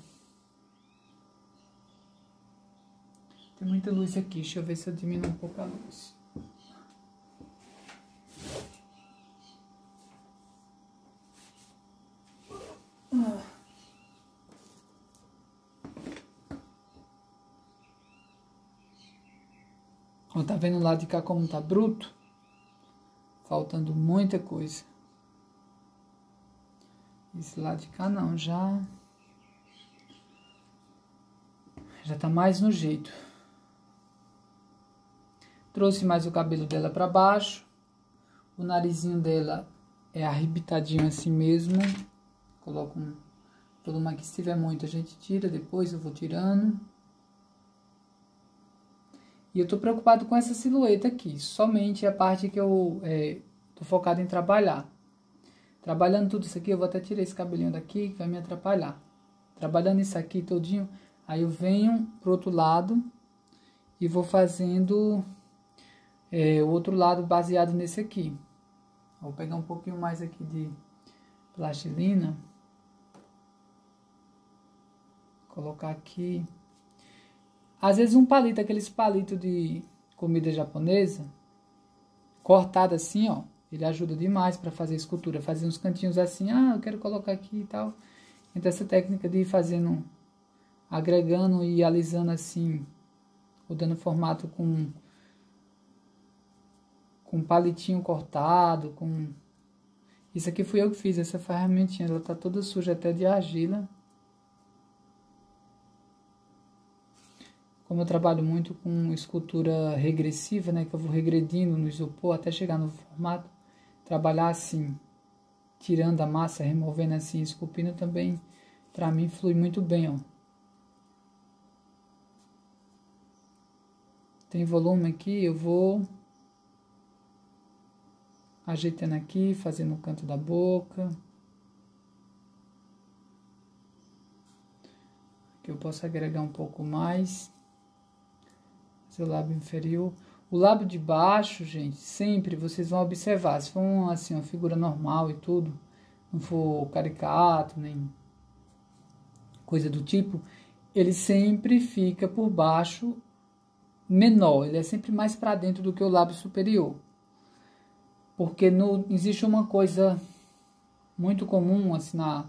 Tem muita luz aqui, deixa eu ver se eu diminuo um pouco a luz. Ó, tá vendo o lado de cá como tá bruto? Faltando muita coisa. Esse lado de cá não, já tá mais no jeito. Trouxe mais o cabelo dela pra baixo. O narizinho dela é arrebitadinho assim mesmo. Coloco um volume aqui, se tiver muito a gente tira, depois eu vou tirando. E eu tô preocupado com essa silhueta aqui, somente a parte que eu tô focado em trabalhar. Trabalhando tudo isso aqui, eu vou até tirar esse cabelinho daqui, que vai me atrapalhar. Trabalhando isso aqui todinho, aí eu venho pro outro lado e vou fazendo o outro lado baseado nesse aqui. Vou pegar um pouquinho mais aqui de plastilina. Colocar aqui. Às vezes um palito, aqueles palitos de comida japonesa, cortado assim, ó, ele ajuda demais para fazer escultura. Fazer uns cantinhos assim, eu quero colocar aqui e tal. Então essa técnica de ir fazendo, agregando e alisando assim, ou dando formato com palitinho cortado, com... Isso aqui fui eu que fiz, essa ferramentinha, ela tá toda suja até de argila. Como eu trabalho muito com escultura regressiva, né, que eu vou regredindo no isopor até chegar no formato, trabalhar assim, tirando a massa, removendo assim, esculpindo também, pra mim flui muito bem, ó. Tem volume aqui, eu vou ajeitando aqui, fazendo o canto da boca. Aqui eu posso agregar um pouco mais. Seu lábio inferior. O lábio de baixo, gente, sempre vocês vão observar. Se for assim, uma figura normal e tudo, não for caricato, nem coisa do tipo, ele sempre fica por baixo menor. Ele é sempre mais para dentro do que o lábio superior. Porque existe uma coisa muito comum assim, na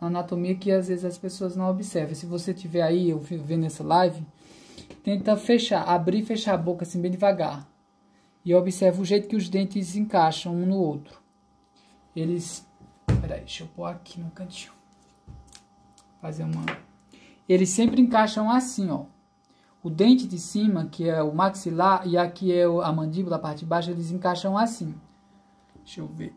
anatomia que às vezes as pessoas não observam. Se você tiver aí, eu vendo essa live, tenta fechar, abrir e fechar a boca assim bem devagar. E observa o jeito que os dentes encaixam um no outro. Eles... Peraí, deixa eu pôr aqui no cantinho. Fazer uma... Eles sempre encaixam assim, ó. O dente de cima, que é o maxilar, e aqui é a mandíbula, a parte de baixo, eles encaixam assim. Deixa eu ver.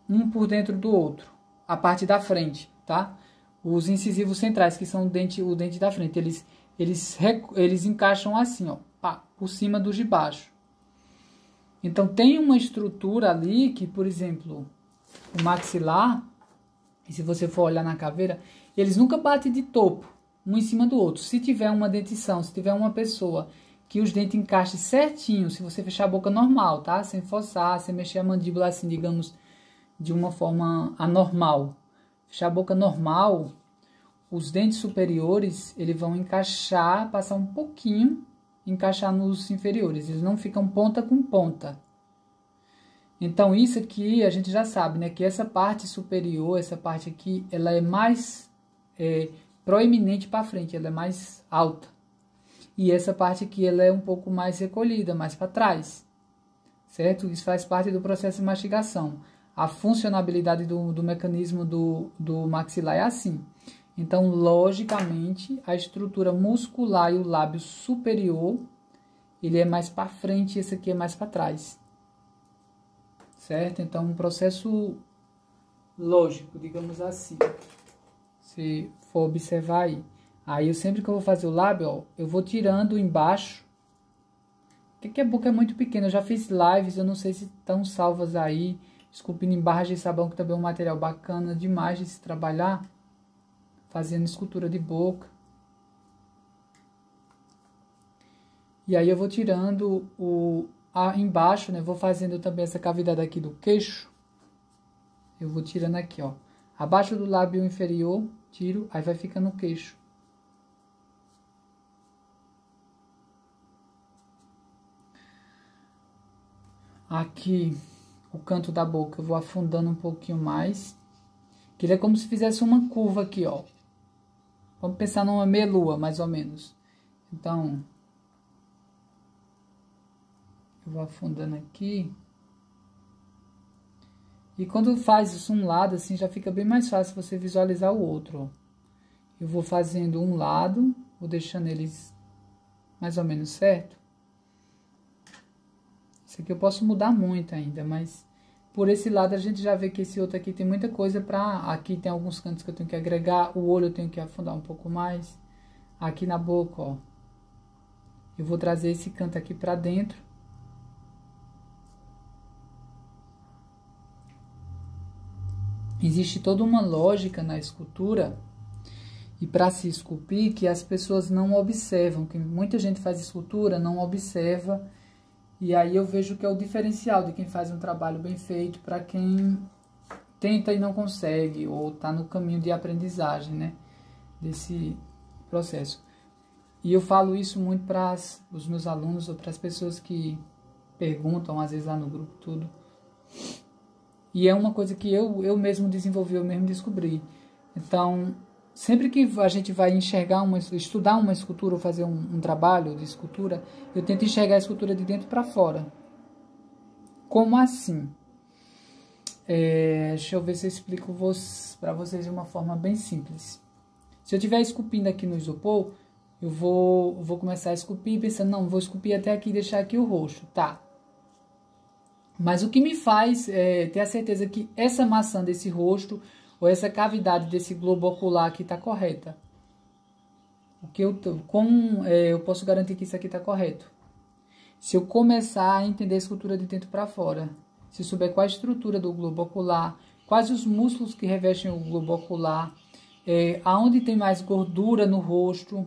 Um por dentro do outro. A parte da frente, tá? Os incisivos centrais, que são o dente da frente, eles encaixam assim, ó, pá, por cima dos de baixo. Então, tem uma estrutura ali que, por exemplo, o maxilar, e se você for olhar na caveira, eles nunca batem de topo, um em cima do outro. Se tiver uma dentição, se tiver uma pessoa que os dentes encaixem certinho, se você fechar a boca normal, tá? Sem forçar, sem mexer a mandíbula assim, digamos, de uma forma anormal. Fechar a boca normal, os dentes superiores, eles vão encaixar, passar um pouquinho, encaixar nos inferiores. Eles não ficam ponta com ponta. Então, isso aqui a gente já sabe, né? Que essa parte superior, essa parte aqui, ela é mais proeminente para frente, ela é mais alta. E essa parte aqui, ela é um pouco mais recolhida, mais para trás. Certo? Isso faz parte do processo de mastigação. A funcionalidade do mecanismo do maxilar é assim. Então, logicamente, a estrutura muscular e o lábio superior, ele é mais para frente e esse aqui é mais para trás. Certo? Então, um processo lógico, digamos assim. Se for observar aí. Aí, sempre que eu vou fazer o lábio, ó, eu vou tirando embaixo. Porque a boca é muito pequena. Eu já fiz lives, eu não sei se estão salvas aí. Esculpindo em barras de sabão, que também é um material bacana demais de se trabalhar. Fazendo escultura de boca. E aí eu vou tirando embaixo, né? Vou fazendo também essa cavidade aqui do queixo. Eu vou tirando aqui, ó. Abaixo do lábio inferior, tiro, aí vai ficando o queixo. Aqui, o canto da boca, eu vou afundando um pouquinho mais. Que ele é como se fizesse uma curva aqui, ó. Vamos pensar numa meia-lua, mais ou menos. Então, eu vou afundando aqui. E quando faz isso um lado, assim, já fica bem mais fácil você visualizar o outro, ó. Eu vou fazendo um lado, vou deixando eles mais ou menos certo. Isso aqui eu posso mudar muito ainda, mas por esse lado a gente já vê que esse outro aqui tem muita coisa pra... Aqui tem alguns cantos que eu tenho que agregar, o olho eu tenho que afundar um pouco mais. Aqui na boca, ó. Eu vou trazer esse canto aqui pra dentro. Existe toda uma lógica na escultura e para se esculpir que as pessoas não observam, que muita gente faz escultura, não observa, e aí eu vejo que é o diferencial de quem faz um trabalho bem feito para quem tenta e não consegue, ou está no caminho de aprendizagem, né, desse processo. E eu falo isso muito para os meus alunos ou para as pessoas que perguntam, às vezes lá no grupo, tudo. E é uma coisa que eu mesmo desenvolvi, eu mesmo descobri. Então, sempre que a gente vai estudar uma escultura ou fazer um trabalho de escultura, eu tento enxergar a escultura de dentro para fora. Como assim? Deixa eu ver se eu explico para vocês de uma forma bem simples. Se eu estiver esculpindo aqui no isopor, eu vou começar a esculpir pensando, não, vou esculpir até aqui e deixar aqui o roxo, tá? Mas o que me faz ter a certeza que essa maçã desse rosto, ou essa cavidade desse globo ocular aqui está correta. Como eu posso garantir que isso aqui está correto? Se eu começar a entender a escultura de dentro para fora, se souber qual a estrutura do globo ocular, quais os músculos que revestem o globo ocular, aonde tem mais gordura no rosto,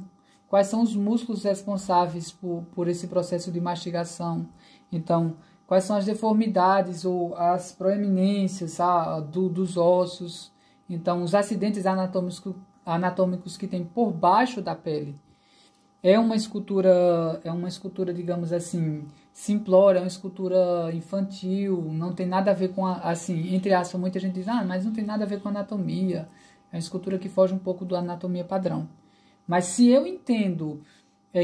quais são os músculos responsáveis por esse processo de mastigação. Então, quais são as deformidades ou as proeminências dos ossos. Então, os acidentes anatômicos que tem por baixo da pele. É uma escultura, digamos assim, simplória, é uma escultura infantil, não tem nada a ver com, assim, entre aspas, muita gente diz, mas não tem nada a ver com anatomia. É uma escultura que foge um pouco da anatomia padrão. Mas se eu entendo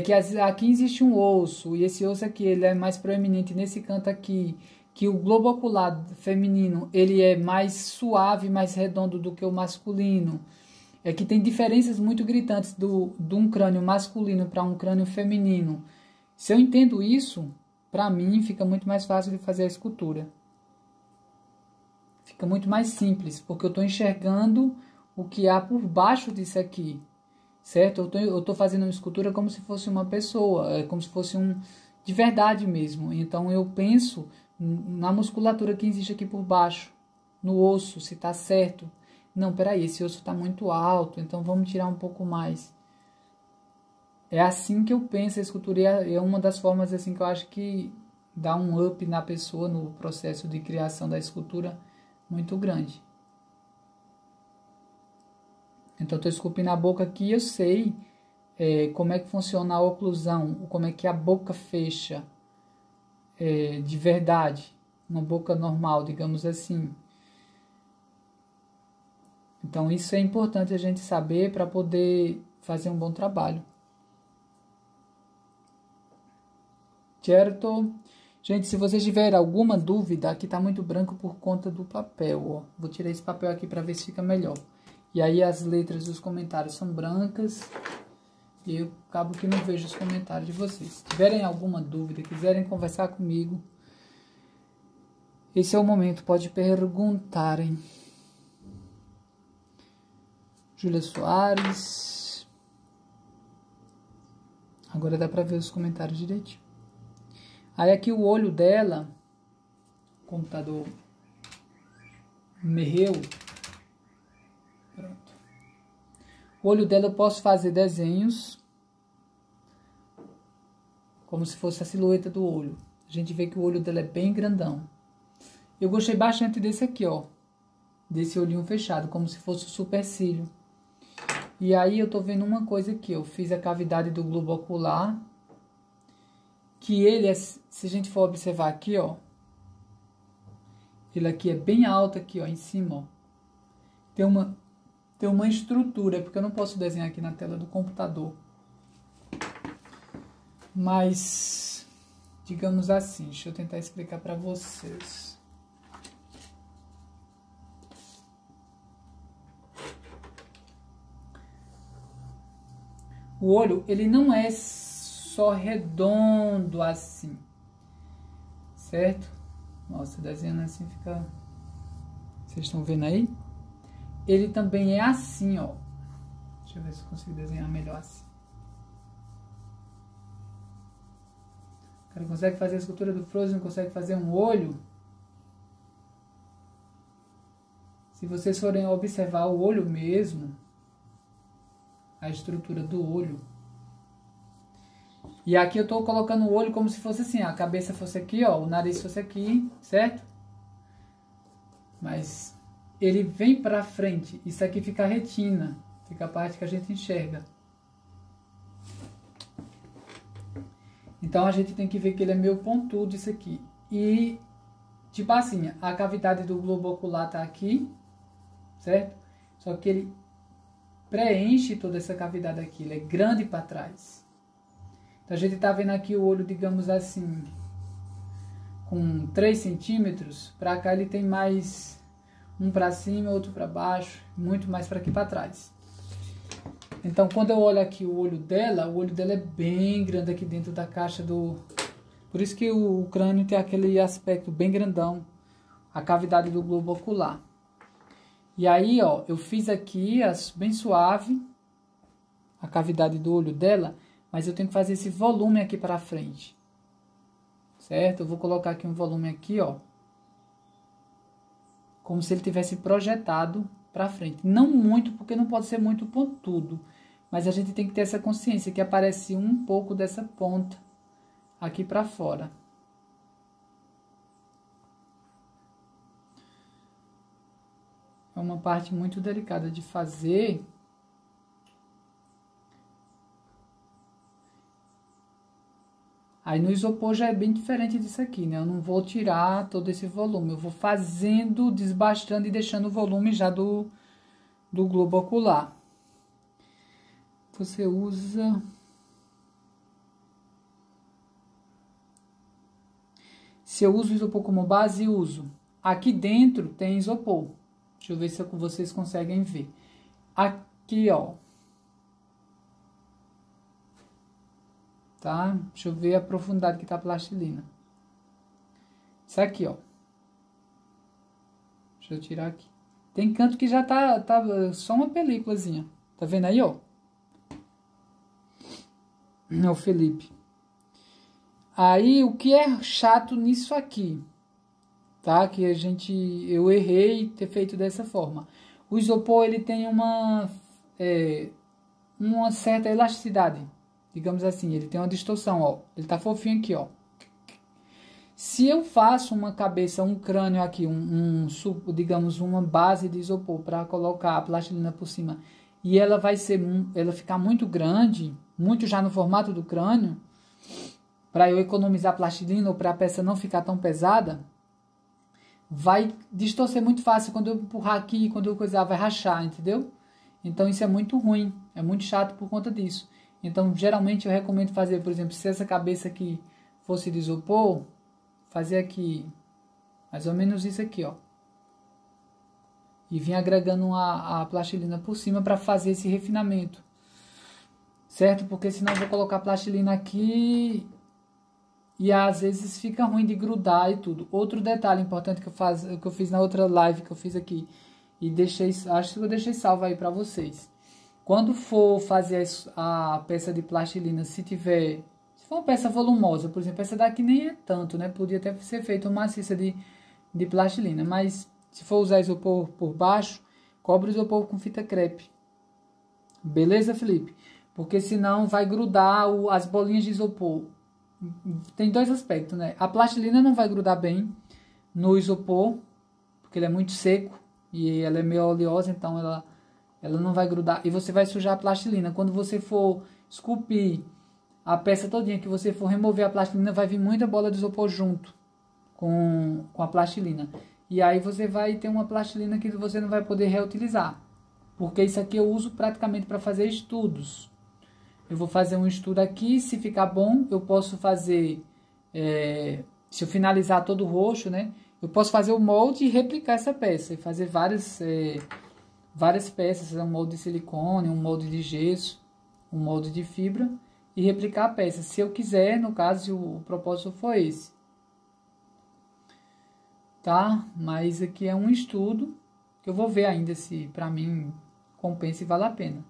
que aqui existe um osso, e esse osso aqui ele é mais proeminente nesse canto aqui, que o globo ocular feminino ele é mais suave, mais redondo do que o masculino, que tem diferenças muito gritantes de um crânio masculino para um crânio feminino. Se eu entendo isso, para mim fica muito mais fácil de fazer a escultura. Fica muito mais simples, porque eu estou enxergando o que há por baixo disso aqui, certo? Eu estou fazendo uma escultura como se fosse uma pessoa, como se fosse de verdade mesmo. Então eu penso na musculatura que existe aqui por baixo, no osso, se está certo. Não, peraí, esse osso está muito alto, então vamos tirar um pouco mais. É assim que eu penso a escultura, e é uma das formas assim que eu acho que dá um up na pessoa no processo de criação da escultura muito grande. Então, estou esculpindo a boca aqui, eu sei como é que funciona a oclusão, como é que a boca fecha de verdade, uma boca normal, digamos assim. Então, isso é importante a gente saber para poder fazer um bom trabalho. Certo? Gente, se vocês tiverem alguma dúvida, aqui está muito branco por conta do papel. Ó. Vou tirar esse papel aqui para ver se fica melhor. E aí as letras dos comentários são brancas. E eu acabo que não vejo os comentários de vocês. Se tiverem alguma dúvida, quiserem conversar comigo, esse é o momento, pode perguntarem. Júlia Soares. Agora dá pra ver os comentários direitinho. Aí aqui o olho dela, o computador merreu. Pronto. O olho dela eu posso fazer desenhos como se fosse a silhueta do olho. A gente vê que o olho dela é bem grandão. Eu gostei bastante desse aqui, ó. Desse olhinho fechado, como se fosse o supercílio. E aí eu tô vendo uma coisa aqui, eu fiz a cavidade do globo ocular, que ele, se a gente for observar aqui, ó, ele aqui é bem alto aqui, ó, em cima, ó. Tem uma estrutura, porque eu não posso desenhar aqui na tela do computador. Mas, digamos assim, deixa eu tentar explicar para vocês. O olho, ele não é só redondo assim, certo? Nossa, desenhando assim fica... Vocês estão vendo aí? Ele também é assim, ó. Deixa eu ver se eu consigo desenhar melhor assim. O cara consegue fazer a escultura do Frozen, consegue fazer um olho. Se vocês forem observar o olho mesmo, a estrutura do olho. E aqui eu estou colocando o olho como se fosse assim, a cabeça fosse aqui, ó, o nariz fosse aqui, certo? Mas ele vem para frente. Isso aqui fica a retina, fica a parte que a gente enxerga. Então a gente tem que ver que ele é meio pontudo isso aqui. E tipo assim, a cavidade do globo ocular tá aqui, certo? Só que ele preenche toda essa cavidade aqui, ele é grande para trás. Então a gente está vendo aqui o olho, digamos assim, com 3 centímetros, para cá ele tem mais um para cima, outro para baixo, muito mais para aqui para trás. Então quando eu olho aqui o olho dela é bem grande aqui dentro da caixa do... Por isso que o crânio tem aquele aspecto bem grandão, a cavidade do globo ocular. E aí, ó, eu fiz aqui bem suave a cavidade do olho dela, mas eu tenho que fazer esse volume aqui para frente. Certo? Eu vou colocar aqui um volume aqui, ó. Como se ele tivesse projetado para frente. Não muito, porque não pode ser muito pontudo. Mas a gente tem que ter essa consciência que aparece um pouco dessa ponta aqui para fora. É uma parte muito delicada de fazer. Aí no isopor já é bem diferente disso aqui, né? Eu não vou tirar todo esse volume. Eu vou fazendo, desbastando e deixando o volume já do globo ocular. Você usa... Se eu uso isopor como base, uso. Aqui dentro tem isopor. Deixa eu ver se vocês conseguem ver. Aqui, ó. Tá? Deixa eu ver a profundidade que tá a plastilina. Isso aqui, ó. Deixa eu tirar aqui. Tem canto que já tá só uma películazinha. Tá vendo aí, ó? É o Felipe. Aí, o que é chato nisso aqui, tá? Que eu errei ter feito dessa forma. O isopor, ele tem uma certa elasticidade, digamos assim. Ele tem uma distorção, ó. Ele tá fofinho aqui, ó. Se eu faço uma cabeça, um crânio aqui, digamos, uma base de isopor para colocar a plastilina por cima, e ela ficar muito grande, muito já no formato do crânio, para eu economizar plastilina ou para a peça não ficar tão pesada, vai distorcer muito fácil. Quando eu empurrar aqui, quando eu coisar, vai rachar, entendeu? Então isso é muito ruim, é muito chato por conta disso. Então geralmente eu recomendo fazer, por exemplo, se essa cabeça aqui fosse de isopor, fazer aqui, mais ou menos isso aqui, ó. E vir agregando a plastilina por cima para fazer esse refinamento. Certo? Porque senão eu vou colocar plastilina aqui e às vezes fica ruim de grudar e tudo. Outro detalhe importante que eu fiz na outra live que eu fiz aqui e acho que eu deixei salvo aí para vocês. Quando for fazer a peça de plastilina, se for uma peça volumosa, por exemplo, essa daqui nem é tanto, né? Podia até ser feita uma maciça de plastilina, mas se for usar isopor por baixo, cobre o isopor com fita crepe. Beleza, Felipe? Porque senão vai grudar as bolinhas de isopor. Tem dois aspectos, né? A plastilina não vai grudar bem no isopor, porque ele é muito seco e ela é meio oleosa, então ela não vai grudar. E você vai sujar a plastilina. Quando você for esculpir a peça todinha, que você for remover a plastilina, vai vir muita bola de isopor junto com a plastilina. E aí você vai ter uma plastilina que você não vai poder reutilizar. Porque isso aqui eu uso praticamente para fazer estudos. Eu vou fazer um estudo aqui, se ficar bom, eu posso fazer, se eu finalizar todo o roxo, né? Eu posso fazer o molde e replicar essa peça. E fazer várias peças, um molde de silicone, um molde de gesso, um molde de fibra. E replicar a peça, se eu quiser, no caso, se o propósito for esse. Tá? Mas aqui é um estudo que eu vou ver ainda se pra mim compensa e vale a pena.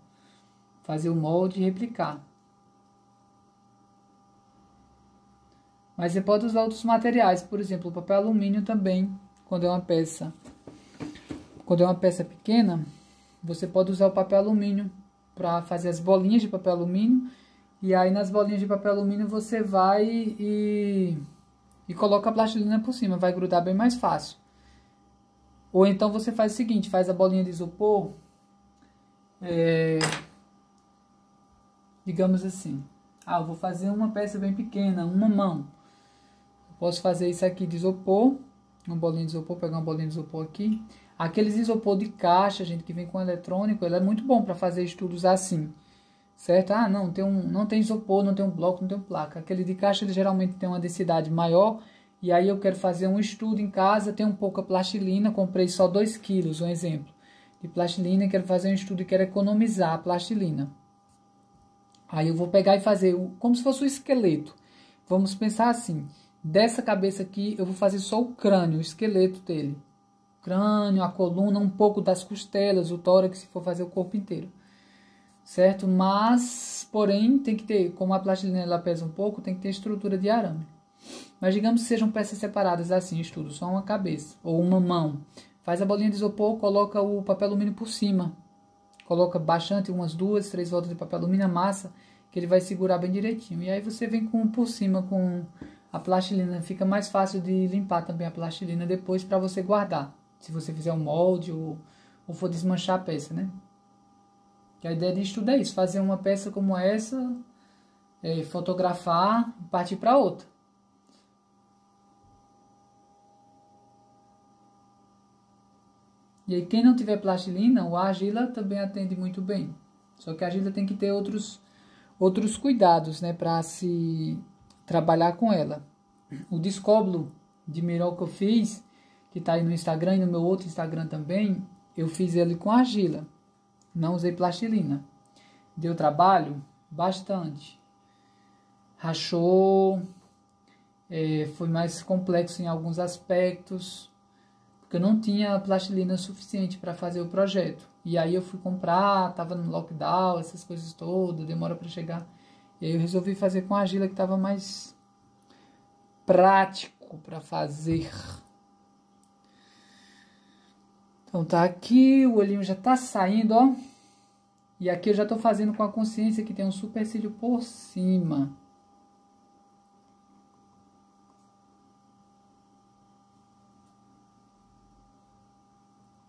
Fazer o molde e replicar. Mas você pode usar outros materiais, por exemplo, o papel alumínio também, quando é uma peça pequena, você pode usar o papel alumínio para fazer as bolinhas de papel alumínio. E aí nas bolinhas de papel alumínio você vai e coloca a plastilina por cima, vai grudar bem mais fácil. Ou então você faz o seguinte, faz a bolinha de isopor, digamos assim, eu vou fazer uma peça bem pequena, uma mão. Eu posso fazer isso aqui de isopor, uma bolinha de isopor, pegar uma bolinha de isopor aqui. Aqueles isopor de caixa, gente, que vem com eletrônico, ele é muito bom para fazer estudos assim. Certo? Não tem isopor, não tem um bloco, não tem placa. Aquele de caixa ele geralmente tem uma densidade maior. E aí eu quero fazer um estudo em casa, tem um pouca plastilina, comprei só 2 quilos, um exemplo, de plastilina, quero fazer um estudo e quero economizar a plastilina. Aí eu vou pegar e fazer como se fosse um esqueleto. vamos pensar assim, dessa cabeça aqui eu vou fazer só o crânio, o esqueleto dele. Crânio, a coluna, um pouco das costelas, o tórax, se for fazer o corpo inteiro. Certo? Mas, porém, tem que ter, como a plastilina ela pesa um pouco, tem que ter estrutura de arame. Mas digamos que sejam peças separadas assim, estudo, só uma cabeça ou uma mão. Faz a bolinha de isopor, coloca o papel alumínio por cima. Coloca bastante, umas 2, 3 voltas de papel alumínio, massa, que ele vai segurar bem direitinho. E aí você vem por cima com a plastilina. Fica mais fácil de limpar também a plastilina depois para você guardar. Se você fizer um molde ou for desmanchar a peça, né? Que a ideia de estudo é isso, fazer uma peça como essa, fotografar e partir para outra. E aí quem não tiver plastilina, o argila também atende muito bem. Só que a argila tem que ter outros cuidados, né, para se trabalhar com ela. O descoblo de miró que eu fiz, que tá aí no Instagram e no meu outro Instagram também, eu fiz ele com argila. Não usei plastilina. Deu trabalho? Bastante. Rachou. Foi mais complexo em alguns aspectos. Porque eu não tinha plastilina suficiente para fazer o projeto. E aí eu fui comprar, tava no lockdown, essas coisas todas, demora para chegar. E aí eu resolvi fazer com argila, que tava mais prático para fazer. Então tá aqui, o olhinho já tá saindo, ó. E aqui eu já tô fazendo com a consciência que tem um supercílio por cima.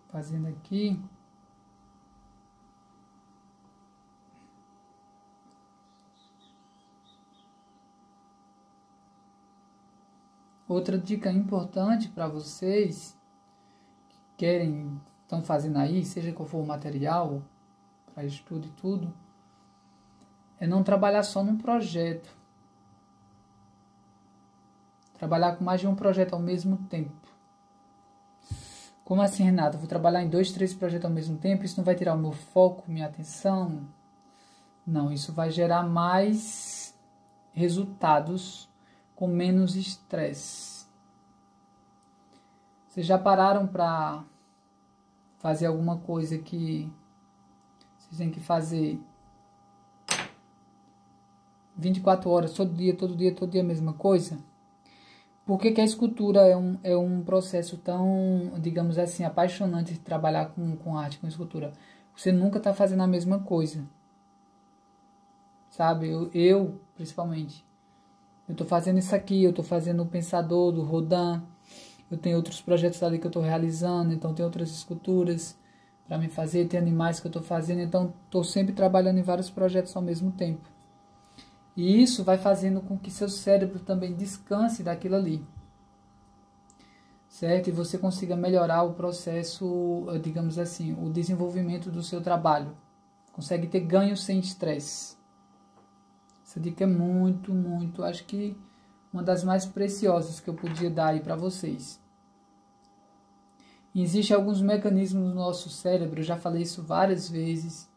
Fazendo aqui. Outra dica importante para vocês que estão fazendo aí, seja qual for o material, para estudo e tudo, é não trabalhar só num projeto. Trabalhar com mais de um projeto ao mesmo tempo. Como assim, Renato? Vou trabalhar em 2, 3 projetos ao mesmo tempo? Isso não vai tirar o meu foco, minha atenção? Não, isso vai gerar mais resultados com menos estresse. Vocês já pararam para fazer alguma coisa que vocês têm que fazer 24 horas, todo dia a mesma coisa? Por que a escultura é um processo tão, digamos assim, apaixonante de trabalhar com arte, com escultura? Você nunca está fazendo a mesma coisa. Sabe? Eu principalmente. Eu estou fazendo isso aqui, eu estou fazendo o Pensador, do Rodin. Eu tenho outros projetos ali que eu estou realizando, então tem outras esculturas para me fazer, tem animais que eu estou fazendo, então estou sempre trabalhando em vários projetos ao mesmo tempo. E isso vai fazendo com que seu cérebro também descanse daquilo ali. Certo? E você consiga melhorar o processo, digamos assim, o desenvolvimento do seu trabalho. Consegue ter ganho sem estresse. Essa dica é muito, acho que uma das mais preciosas que eu podia dar aí para vocês. Existem alguns mecanismos no nosso cérebro, eu já falei isso várias vezes,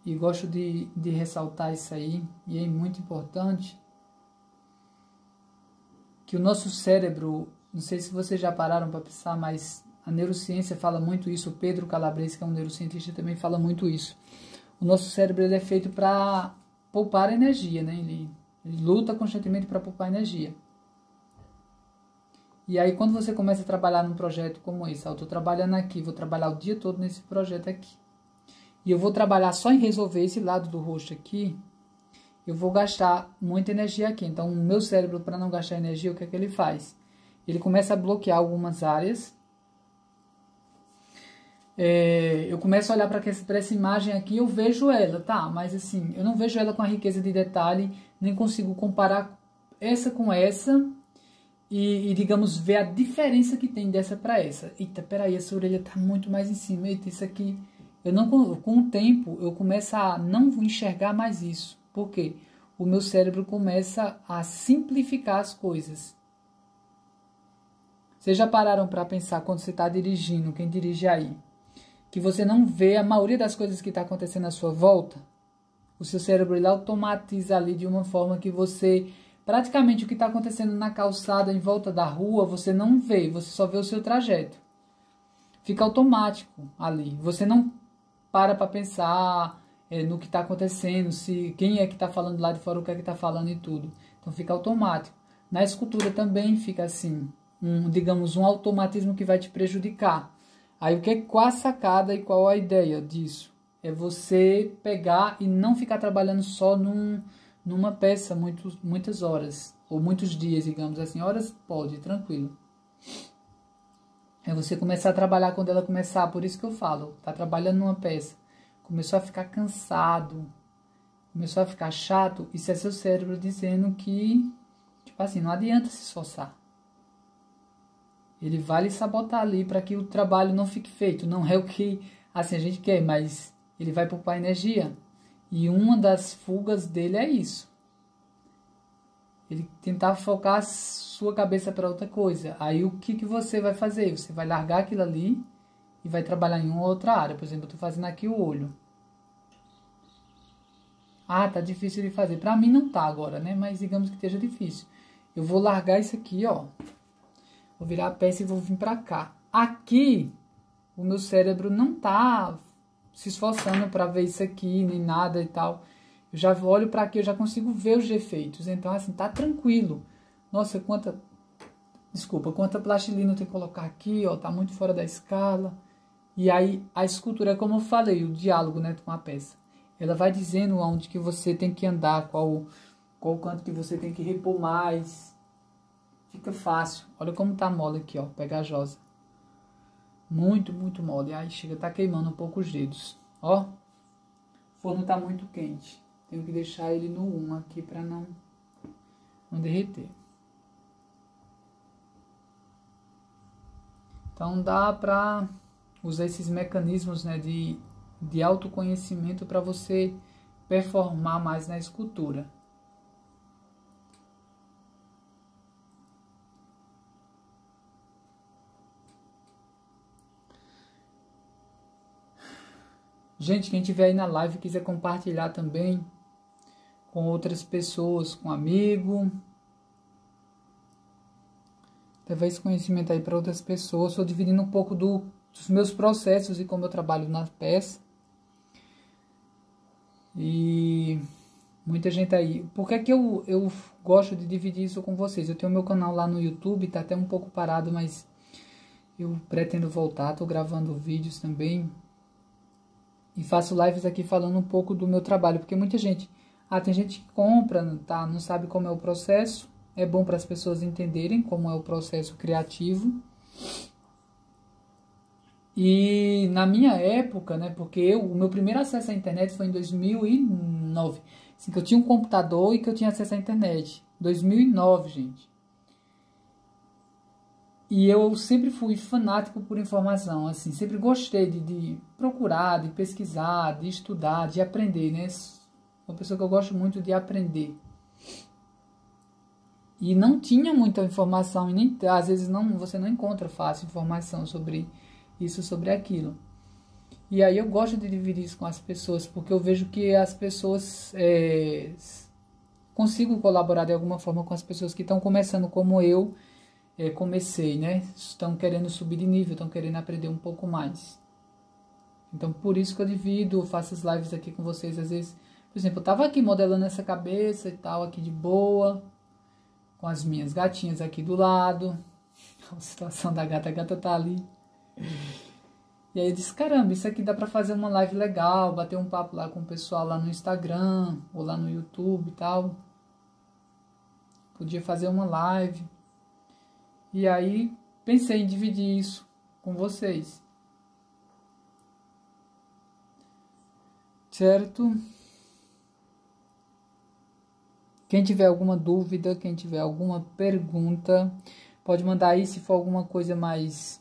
e gosto de ressaltar isso aí, e é muito importante, que o nosso cérebro, não sei se vocês já pararam para pensar, mas a neurociência fala muito isso, o Pedro Calabrese, que é um neurocientista, também fala muito isso. O nosso cérebro ele é feito para poupar energia, né? Ele luta constantemente para poupar energia. E aí quando você começa a trabalhar num projeto como esse, eu estou trabalhando aqui, vou trabalhar o dia todo nesse projeto aqui, e eu vou trabalhar só em resolver esse lado do rosto aqui, eu vou gastar muita energia aqui. Então o meu cérebro, para não gastar energia, o que é que ele faz? Ele começa a bloquear algumas áreas. Eu começo a olhar para essa imagem aqui, eu vejo ela, tá? Mas assim, eu não vejo ela com a riqueza de detalhe, nem consigo comparar essa com essa e digamos, ver a diferença que tem dessa para essa. Eita, peraí, essa orelha tá muito mais em cima. Eita, isso aqui... com o tempo, eu começo a não enxergar mais isso. Por quê? O meu cérebro começa a simplificar as coisas. Vocês já pararam para pensar quando você está dirigindo, quem dirige aí, que você não vê a maioria das coisas que está acontecendo à sua volta? O seu cérebro ele automatiza ali de uma forma que você praticamente o que está acontecendo na calçada em volta da rua, você não vê, você só vê o seu trajeto. Fica automático ali. Você não para pensar no que está acontecendo, se quem é que está falando lá de fora, o que é que está falando e tudo. Então fica automático. Na escultura também fica assim, digamos, um automatismo que vai te prejudicar. Aí qual a sacada e qual a ideia disso? É você pegar e não ficar trabalhando só numa peça muitas horas, ou muitos dias, digamos assim. Horas pode, tranquilo. É você começar a trabalhar quando ela começar, por isso que eu falo, tá trabalhando numa peça, começou a ficar cansado, começou a ficar chato, isso é seu cérebro dizendo que, tipo assim, não adianta se esforçar. Ele vai lhe sabotar ali para que o trabalho não fique feito. Não é o que assim, a gente quer, mas ele vai poupar energia. E uma das fugas dele é isso. Ele tentar focar a sua cabeça para outra coisa. Aí o que você vai fazer? Você vai largar aquilo ali e vai trabalhar em uma outra área. Por exemplo, eu estou fazendo aqui o olho. Ah, tá difícil de fazer. Para mim não tá agora, né? Mas digamos que esteja difícil. Eu vou largar isso aqui, ó. Vou virar a peça e vou vir para cá. Aqui, o meu cérebro não tá se esforçando para ver isso aqui, nem nada e tal. Eu já olho para aqui, eu já consigo ver os defeitos. Então, assim, tá tranquilo. Nossa, quanta plastilina eu tenho que colocar aqui, ó. Tá muito fora da escala. E aí, a escultura, como eu falei, o diálogo, né, com a peça. Ela vai dizendo onde que você tem que andar, qual canto que você tem que repor mais. Fica fácil. Olha como tá mole aqui, ó, pegajosa. Muito, muito mole. Aí chega, tá queimando um pouco os dedos. Ó, o forno tá muito quente. Tenho que deixar ele no 1 aqui para não derreter. Então dá para usar esses mecanismos, né, de autoconhecimento para você performar mais na escultura. Gente, quem estiver aí na live e quiser compartilhar também com outras pessoas, com amigo, levar esse conhecimento aí para outras pessoas. Estou dividindo um pouco dos meus processos e como eu trabalho na peça. E muita gente aí. Por que que eu gosto de dividir isso com vocês? Eu tenho meu canal lá no YouTube, tá até um pouco parado, mas eu pretendo voltar. Estou gravando vídeos também. E faço lives aqui falando um pouco do meu trabalho, porque muita gente... tem gente que compra, tá? Não sabe como é o processo. É bom para as pessoas entenderem como é o processo criativo. E na minha época, né? Porque o meu primeiro acesso à internet foi em 2009. Assim, que eu tinha um computador e que eu tinha acesso à internet. 2009, gente. E eu sempre fui fanático por informação, assim, sempre gostei de procurar, de pesquisar, de estudar, de aprender, né? Uma pessoa que eu gosto muito de aprender. E não tinha muita informação, e nem, às vezes você não encontra fácil informação sobre isso, sobre aquilo. E aí eu gosto de dividir isso com as pessoas, porque eu vejo que as pessoas... consigo colaborar de alguma forma com as pessoas que estão começando como eu, comecei, né? Estão querendo subir de nível, estão querendo aprender um pouco mais. Então, por isso que eu divido, faço as lives aqui com vocês. Às vezes, por exemplo, eu tava aqui modelando essa cabeça e tal, aqui de boa, com as minhas gatinhas aqui do lado. A situação da gata, a gata tá ali. E aí eu disse, caramba, isso aqui dá pra fazer uma live legal, bater um papo lá com o pessoal lá no Instagram, ou lá no YouTube e tal. Podia fazer uma live. E aí, pensei em dividir isso com vocês. Certo? Quem tiver alguma dúvida, quem tiver alguma pergunta, pode mandar aí. Se for alguma coisa mais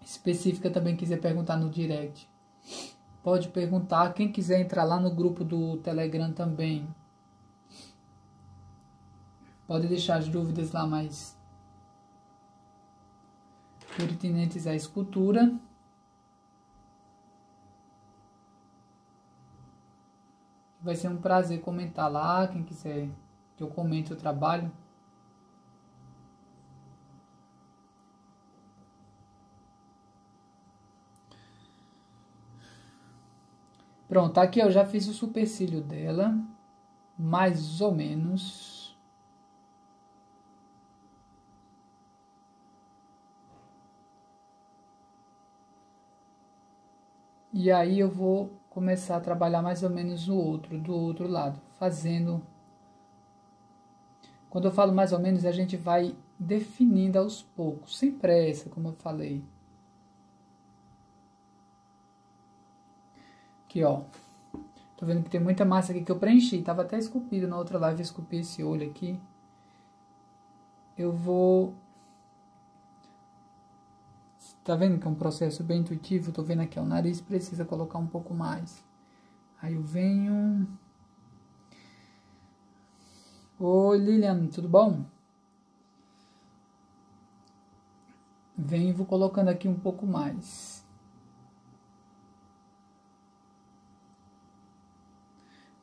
específica, também quiser perguntar no direct, pode perguntar. Quem quiser entrar lá no grupo do Telegram também, pode deixar as dúvidas lá mais pertinentes à escultura. Vai ser um prazer comentar lá, quem quiser que eu comento o trabalho. Pronto, aqui eu já fiz o supercílio dela, mais ou menos. E aí eu vou começar a trabalhar mais ou menos do outro lado, fazendo. Quando eu falo mais ou menos, a gente vai definindo aos poucos, sem pressa, como eu falei. Aqui, ó. Tô vendo que tem muita massa aqui que eu preenchi. Tava até esculpido na outra live, eu esculpi esse olho aqui. Eu vou... Tá vendo que é um processo bem intuitivo? Tô vendo aqui, ó, o nariz precisa colocar um pouco mais. Aí eu venho... Oi, Lilian, tudo bom? Venho e vou colocando aqui um pouco mais.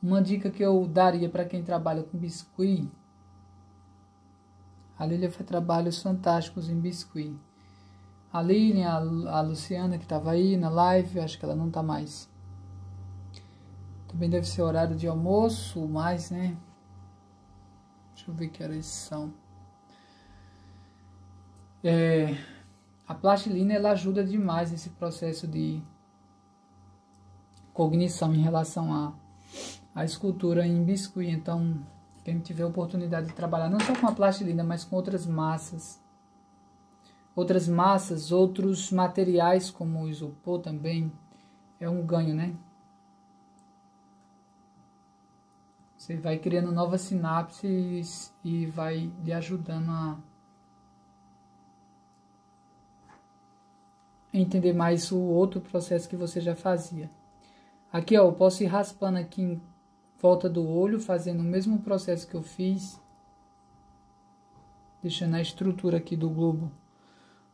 Uma dica que eu daria para quem trabalha com biscuit. A Lilian faz trabalhos fantásticos em biscuit. A Lilian, a Luciana que estava aí na live, acho que ela não tá mais. Também deve ser horário de almoço, mais, né? Deixa eu ver que horas são. A plastilina, ela ajuda demais nesse processo de cognição em relação à escultura em biscuit. Então, quem tiver a oportunidade de trabalhar não só com a plastilina, mas com outras massas, outros materiais como o isopor também, é um ganho, né? Você vai criando novas sinapses e vai lhe ajudando a entender mais o outro processo que você já fazia. Aqui, ó, eu posso ir raspando aqui em volta do olho, fazendo o mesmo processo que eu fiz, deixando a estrutura aqui do globo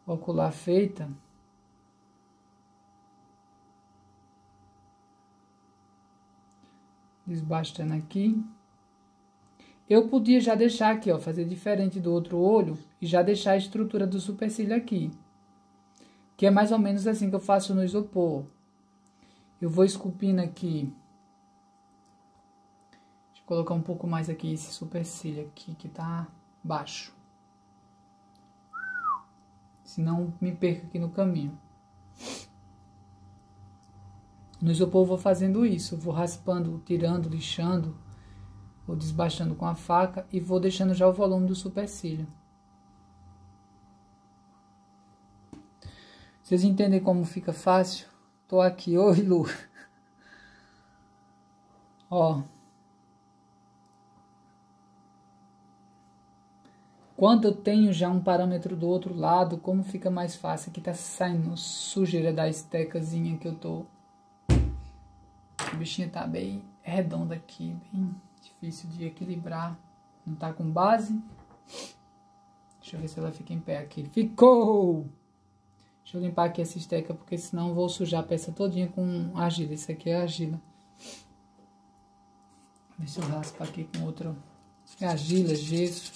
ocular feita. Desbastando aqui. Eu podia já deixar aqui, ó, fazer diferente do outro olho e já deixar a estrutura do supercílio aqui. Que é mais ou menos assim que eu faço no isopor. Eu vou esculpindo aqui. Deixa eu colocar um pouco mais aqui esse supercílio aqui, que tá baixo. Senão me perco aqui no caminho. No isopor eu vou fazendo isso. Eu vou raspando, tirando, lixando. Vou desbaixando com a faca e vou deixando já o volume do supercílio. Vocês entendem como fica fácil? Tô aqui, oi Lu. Ó. Quando eu tenho já um parâmetro do outro lado, como fica mais fácil? Aqui tá saindo sujeira da estecazinha que eu tô. A bichinha tá bem redonda aqui, bem difícil de equilibrar. Não tá com base. Deixa eu ver se ela fica em pé aqui. Ficou! Deixa eu limpar aqui essa esteca, porque senão eu vou sujar a peça todinha com argila. Isso aqui é argila. Ver se eu raspo aqui com outra. É argila, gesso.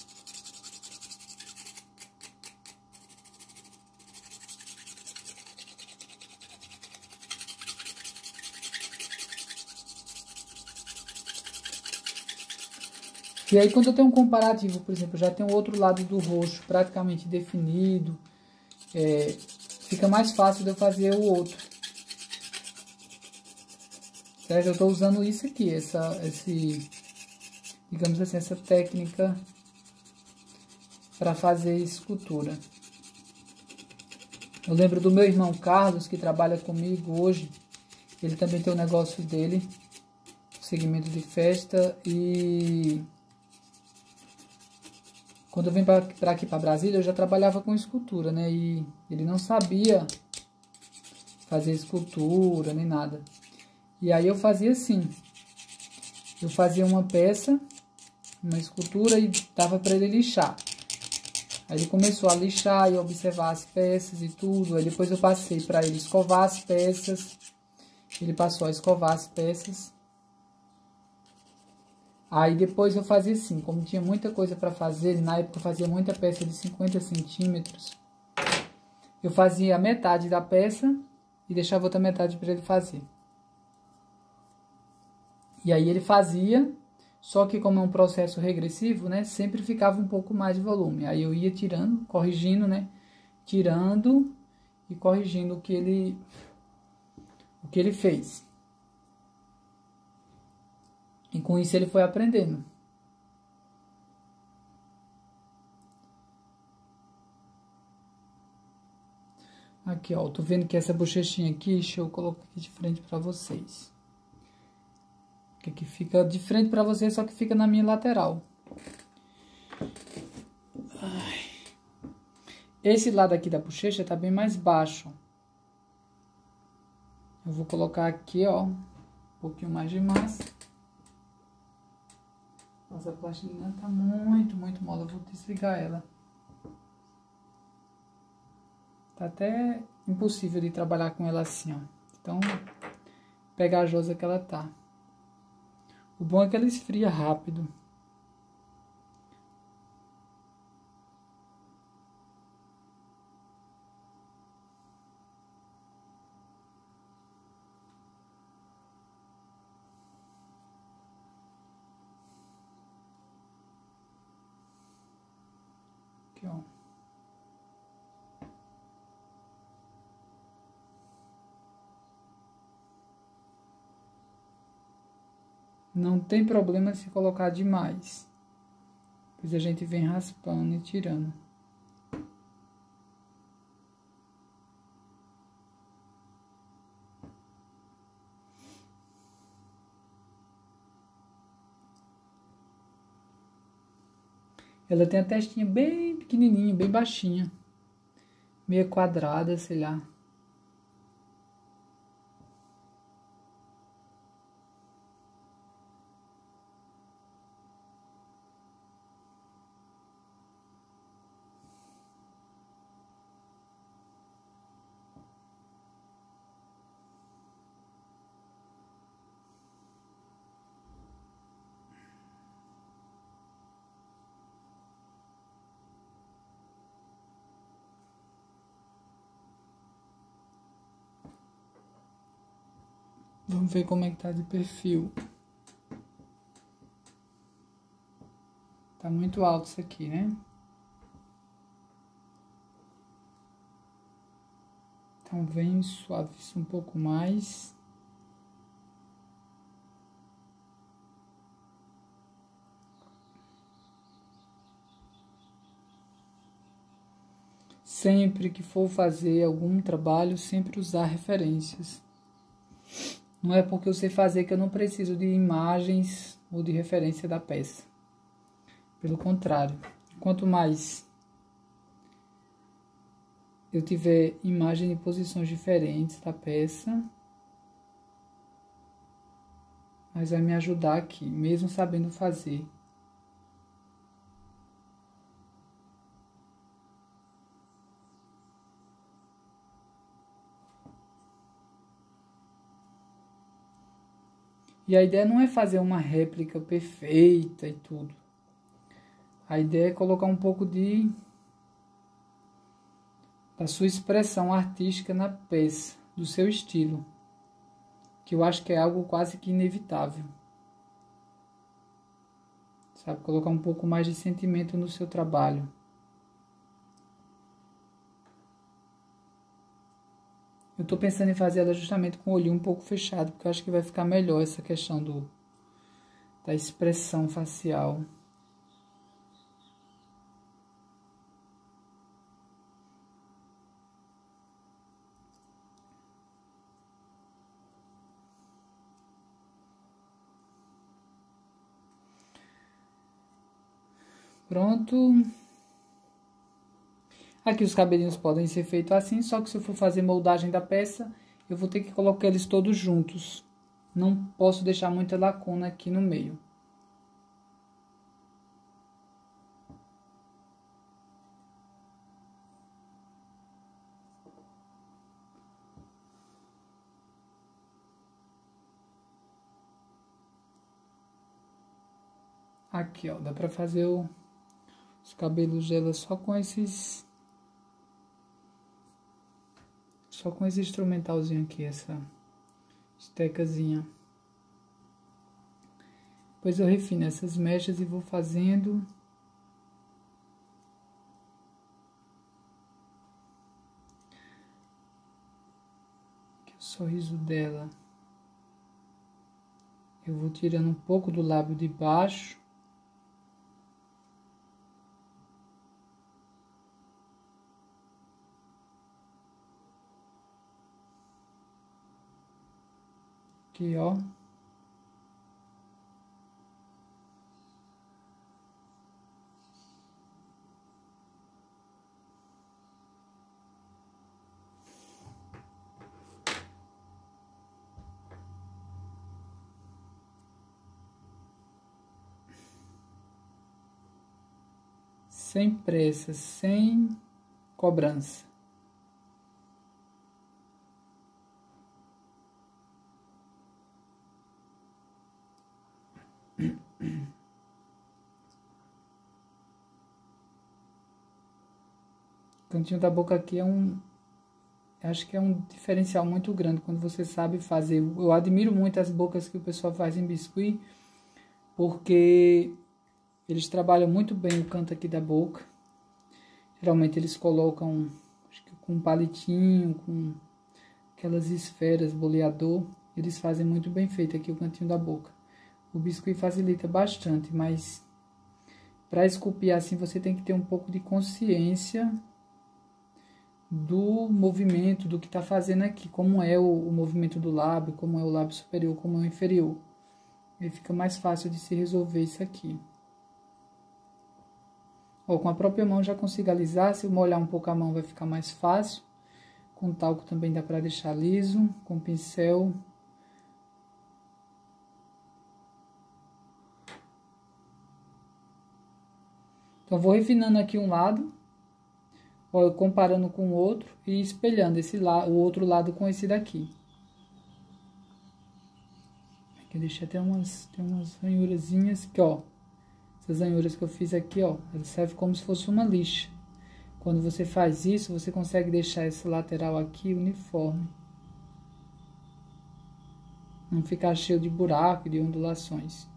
E aí, quando eu tenho um comparativo, por exemplo, já tenho o outro lado do rosto praticamente definido, fica mais fácil de eu fazer o outro. Certo? Eu estou usando isso aqui, digamos assim, essa técnica para fazer escultura. Eu lembro do meu irmão Carlos, que trabalha comigo hoje. Ele também tem um negócio dele, segmento de festa, e quando eu vim para aqui, para Brasília, eu já trabalhava com escultura, né? E ele não sabia fazer escultura, nem nada. E aí eu fazia assim. Eu fazia uma peça, uma escultura, e dava para ele lixar. Aí ele começou a lixar e observar as peças e tudo. Aí depois eu passei para ele escovar as peças. Ele passou a escovar as peças. Aí depois eu fazia assim, como tinha muita coisa para fazer, na época eu fazia muita peça de 50 centímetros, eu fazia a metade da peça e deixava outra metade para ele fazer. E aí ele fazia, só que como é um processo regressivo, né, sempre ficava um pouco mais de volume. Aí eu ia tirando, corrigindo, né, tirando e corrigindo o que ele fez. E com isso ele foi aprendendo. Aqui, ó, tô vendo que essa bochechinha aqui, deixa eu colocar aqui de frente pra vocês. Que aqui fica de frente pra vocês, só que fica na minha lateral. Ai. Esse lado aqui da bochecha tá bem mais baixo. Eu vou colocar aqui, ó, um pouquinho mais de massa. Nossa, a plastilina tá muito mole, eu vou desligar ela. Tá até impossível de trabalhar com ela assim, ó. Tão pegajosa que ela tá. O bom é que ela esfria rápido. Aqui, ó. Não tem problema se colocar demais. Depois a gente vem raspando e tirando. Ela tem a testinha bem pequenininha, bem baixinha. Meia quadrada, sei lá. Vamos ver como é que tá de perfil. Tá muito alto isso aqui, né? Então vem suave um pouco mais. Sempre que for fazer algum trabalho, sempre usar referências. Não é porque eu sei fazer que eu não preciso de imagens ou de referência da peça. Pelo contrário, quanto mais eu tiver imagem em posições diferentes da peça, mais vai me ajudar aqui, mesmo sabendo fazer. E a ideia não é fazer uma réplica perfeita e tudo. A ideia é colocar um pouco da sua expressão artística na peça, do seu estilo, que eu acho que é algo quase que inevitável. Sabe, colocar um pouco mais de sentimento no seu trabalho. Eu tô pensando em fazer ela justamente com o olhinho um pouco fechado, porque eu acho que vai ficar melhor essa questão da expressão facial. Pronto. Aqui os cabelinhos podem ser feitos assim, só que se eu for fazer moldagem da peça, eu vou ter que colocar eles todos juntos. Não posso deixar muita lacuna aqui no meio. Aqui, ó, dá pra fazer os cabelos dela só com esse instrumentalzinho aqui, essa estecazinha. Depois eu refino essas mechas e vou fazendo. Aqui o sorriso dela. Eu vou tirando um pouco do lábio de baixo. Aqui, ó. Sem pressa, sem cobrança. O cantinho da boca aqui acho que é um diferencial muito grande quando você sabe fazer. Eu admiro muito as bocas que o pessoal faz em biscuit, porque eles trabalham muito bem o canto aqui da boca. Geralmente eles colocam, acho que com um palitinho, com aquelas esferas, boleador. Eles fazem muito bem feito aqui o cantinho da boca. O biscuit facilita bastante, mas para esculpir assim você tem que ter um pouco de consciência do movimento, do que está fazendo aqui, como é o movimento do lábio, como é o lábio superior, como é o inferior. Aí fica mais fácil de se resolver isso aqui. Ó, com a própria mão já consigo alisar, se eu molhar um pouco a mão vai ficar mais fácil. Com talco também dá para deixar liso, com pincel. Então vou refinando aqui um lado. Ó, eu comparando com o outro e espelhando o outro lado com esse daqui. Aqui eu deixei até tem umas ranhurazinhas aqui, ó. Essas ranhuras que eu fiz aqui, ó, elas servem como se fosse uma lixa. Quando você faz isso, você consegue deixar esse lateral aqui uniforme. Não ficar cheio de buraco e de ondulações.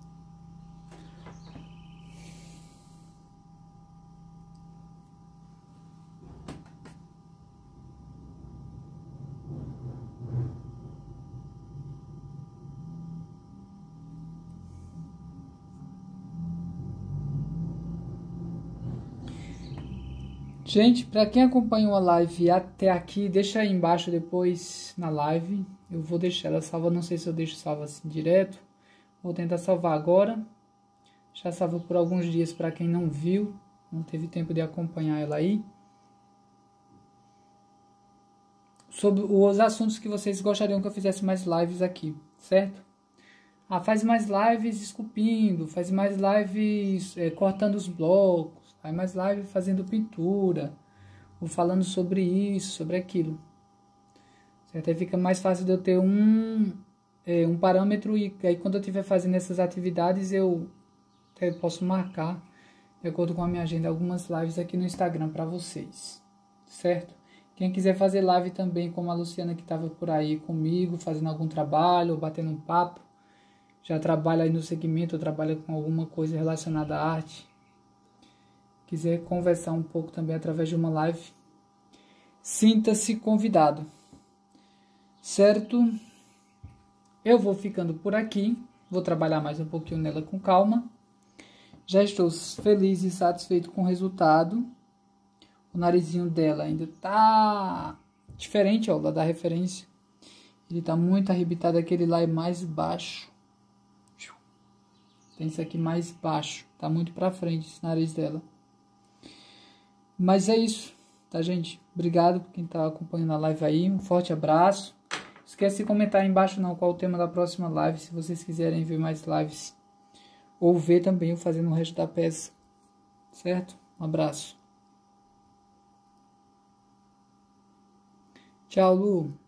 Gente, para quem acompanhou a live até aqui, deixa aí embaixo depois na live. Eu vou deixar ela salva, não sei se eu deixo salva assim direto. Vou tentar salvar agora. Já salvo por alguns dias para quem não viu, não teve tempo de acompanhar ela aí. Sobre os assuntos que vocês gostariam que eu fizesse mais lives aqui, certo? Ah, faz mais lives esculpindo, faz mais lives cortando os blocos. Faz mais live fazendo pintura, ou falando sobre isso, sobre aquilo. Certo? Aí fica mais fácil de eu ter um parâmetro e aí quando eu estiver fazendo essas atividades eu posso marcar, de acordo com a minha agenda, algumas lives aqui no Instagram para vocês. Certo? Quem quiser fazer live também, como a Luciana que estava por aí comigo, fazendo algum trabalho ou batendo um papo, já trabalha aí no segmento, ou trabalha com alguma coisa relacionada à arte, quiser conversar um pouco também através de uma live, sinta-se convidado, certo? Eu vou ficando por aqui, vou trabalhar mais um pouquinho nela com calma. Já estou feliz e satisfeito com o resultado. O narizinho dela ainda tá diferente, ó, lá da referência. Ele tá muito arrebitado, aquele lá é mais baixo. Tem esse aqui mais baixo, tá muito pra frente esse nariz dela. Mas é isso, tá, gente? Obrigado por quem tá acompanhando a live aí. Um forte abraço. Não esquece de comentar aí embaixo não qual o tema da próxima live, se vocês quiserem ver mais lives. Ou ver também eu fazendo o resto da peça. Certo? Um abraço. Tchau, Lu.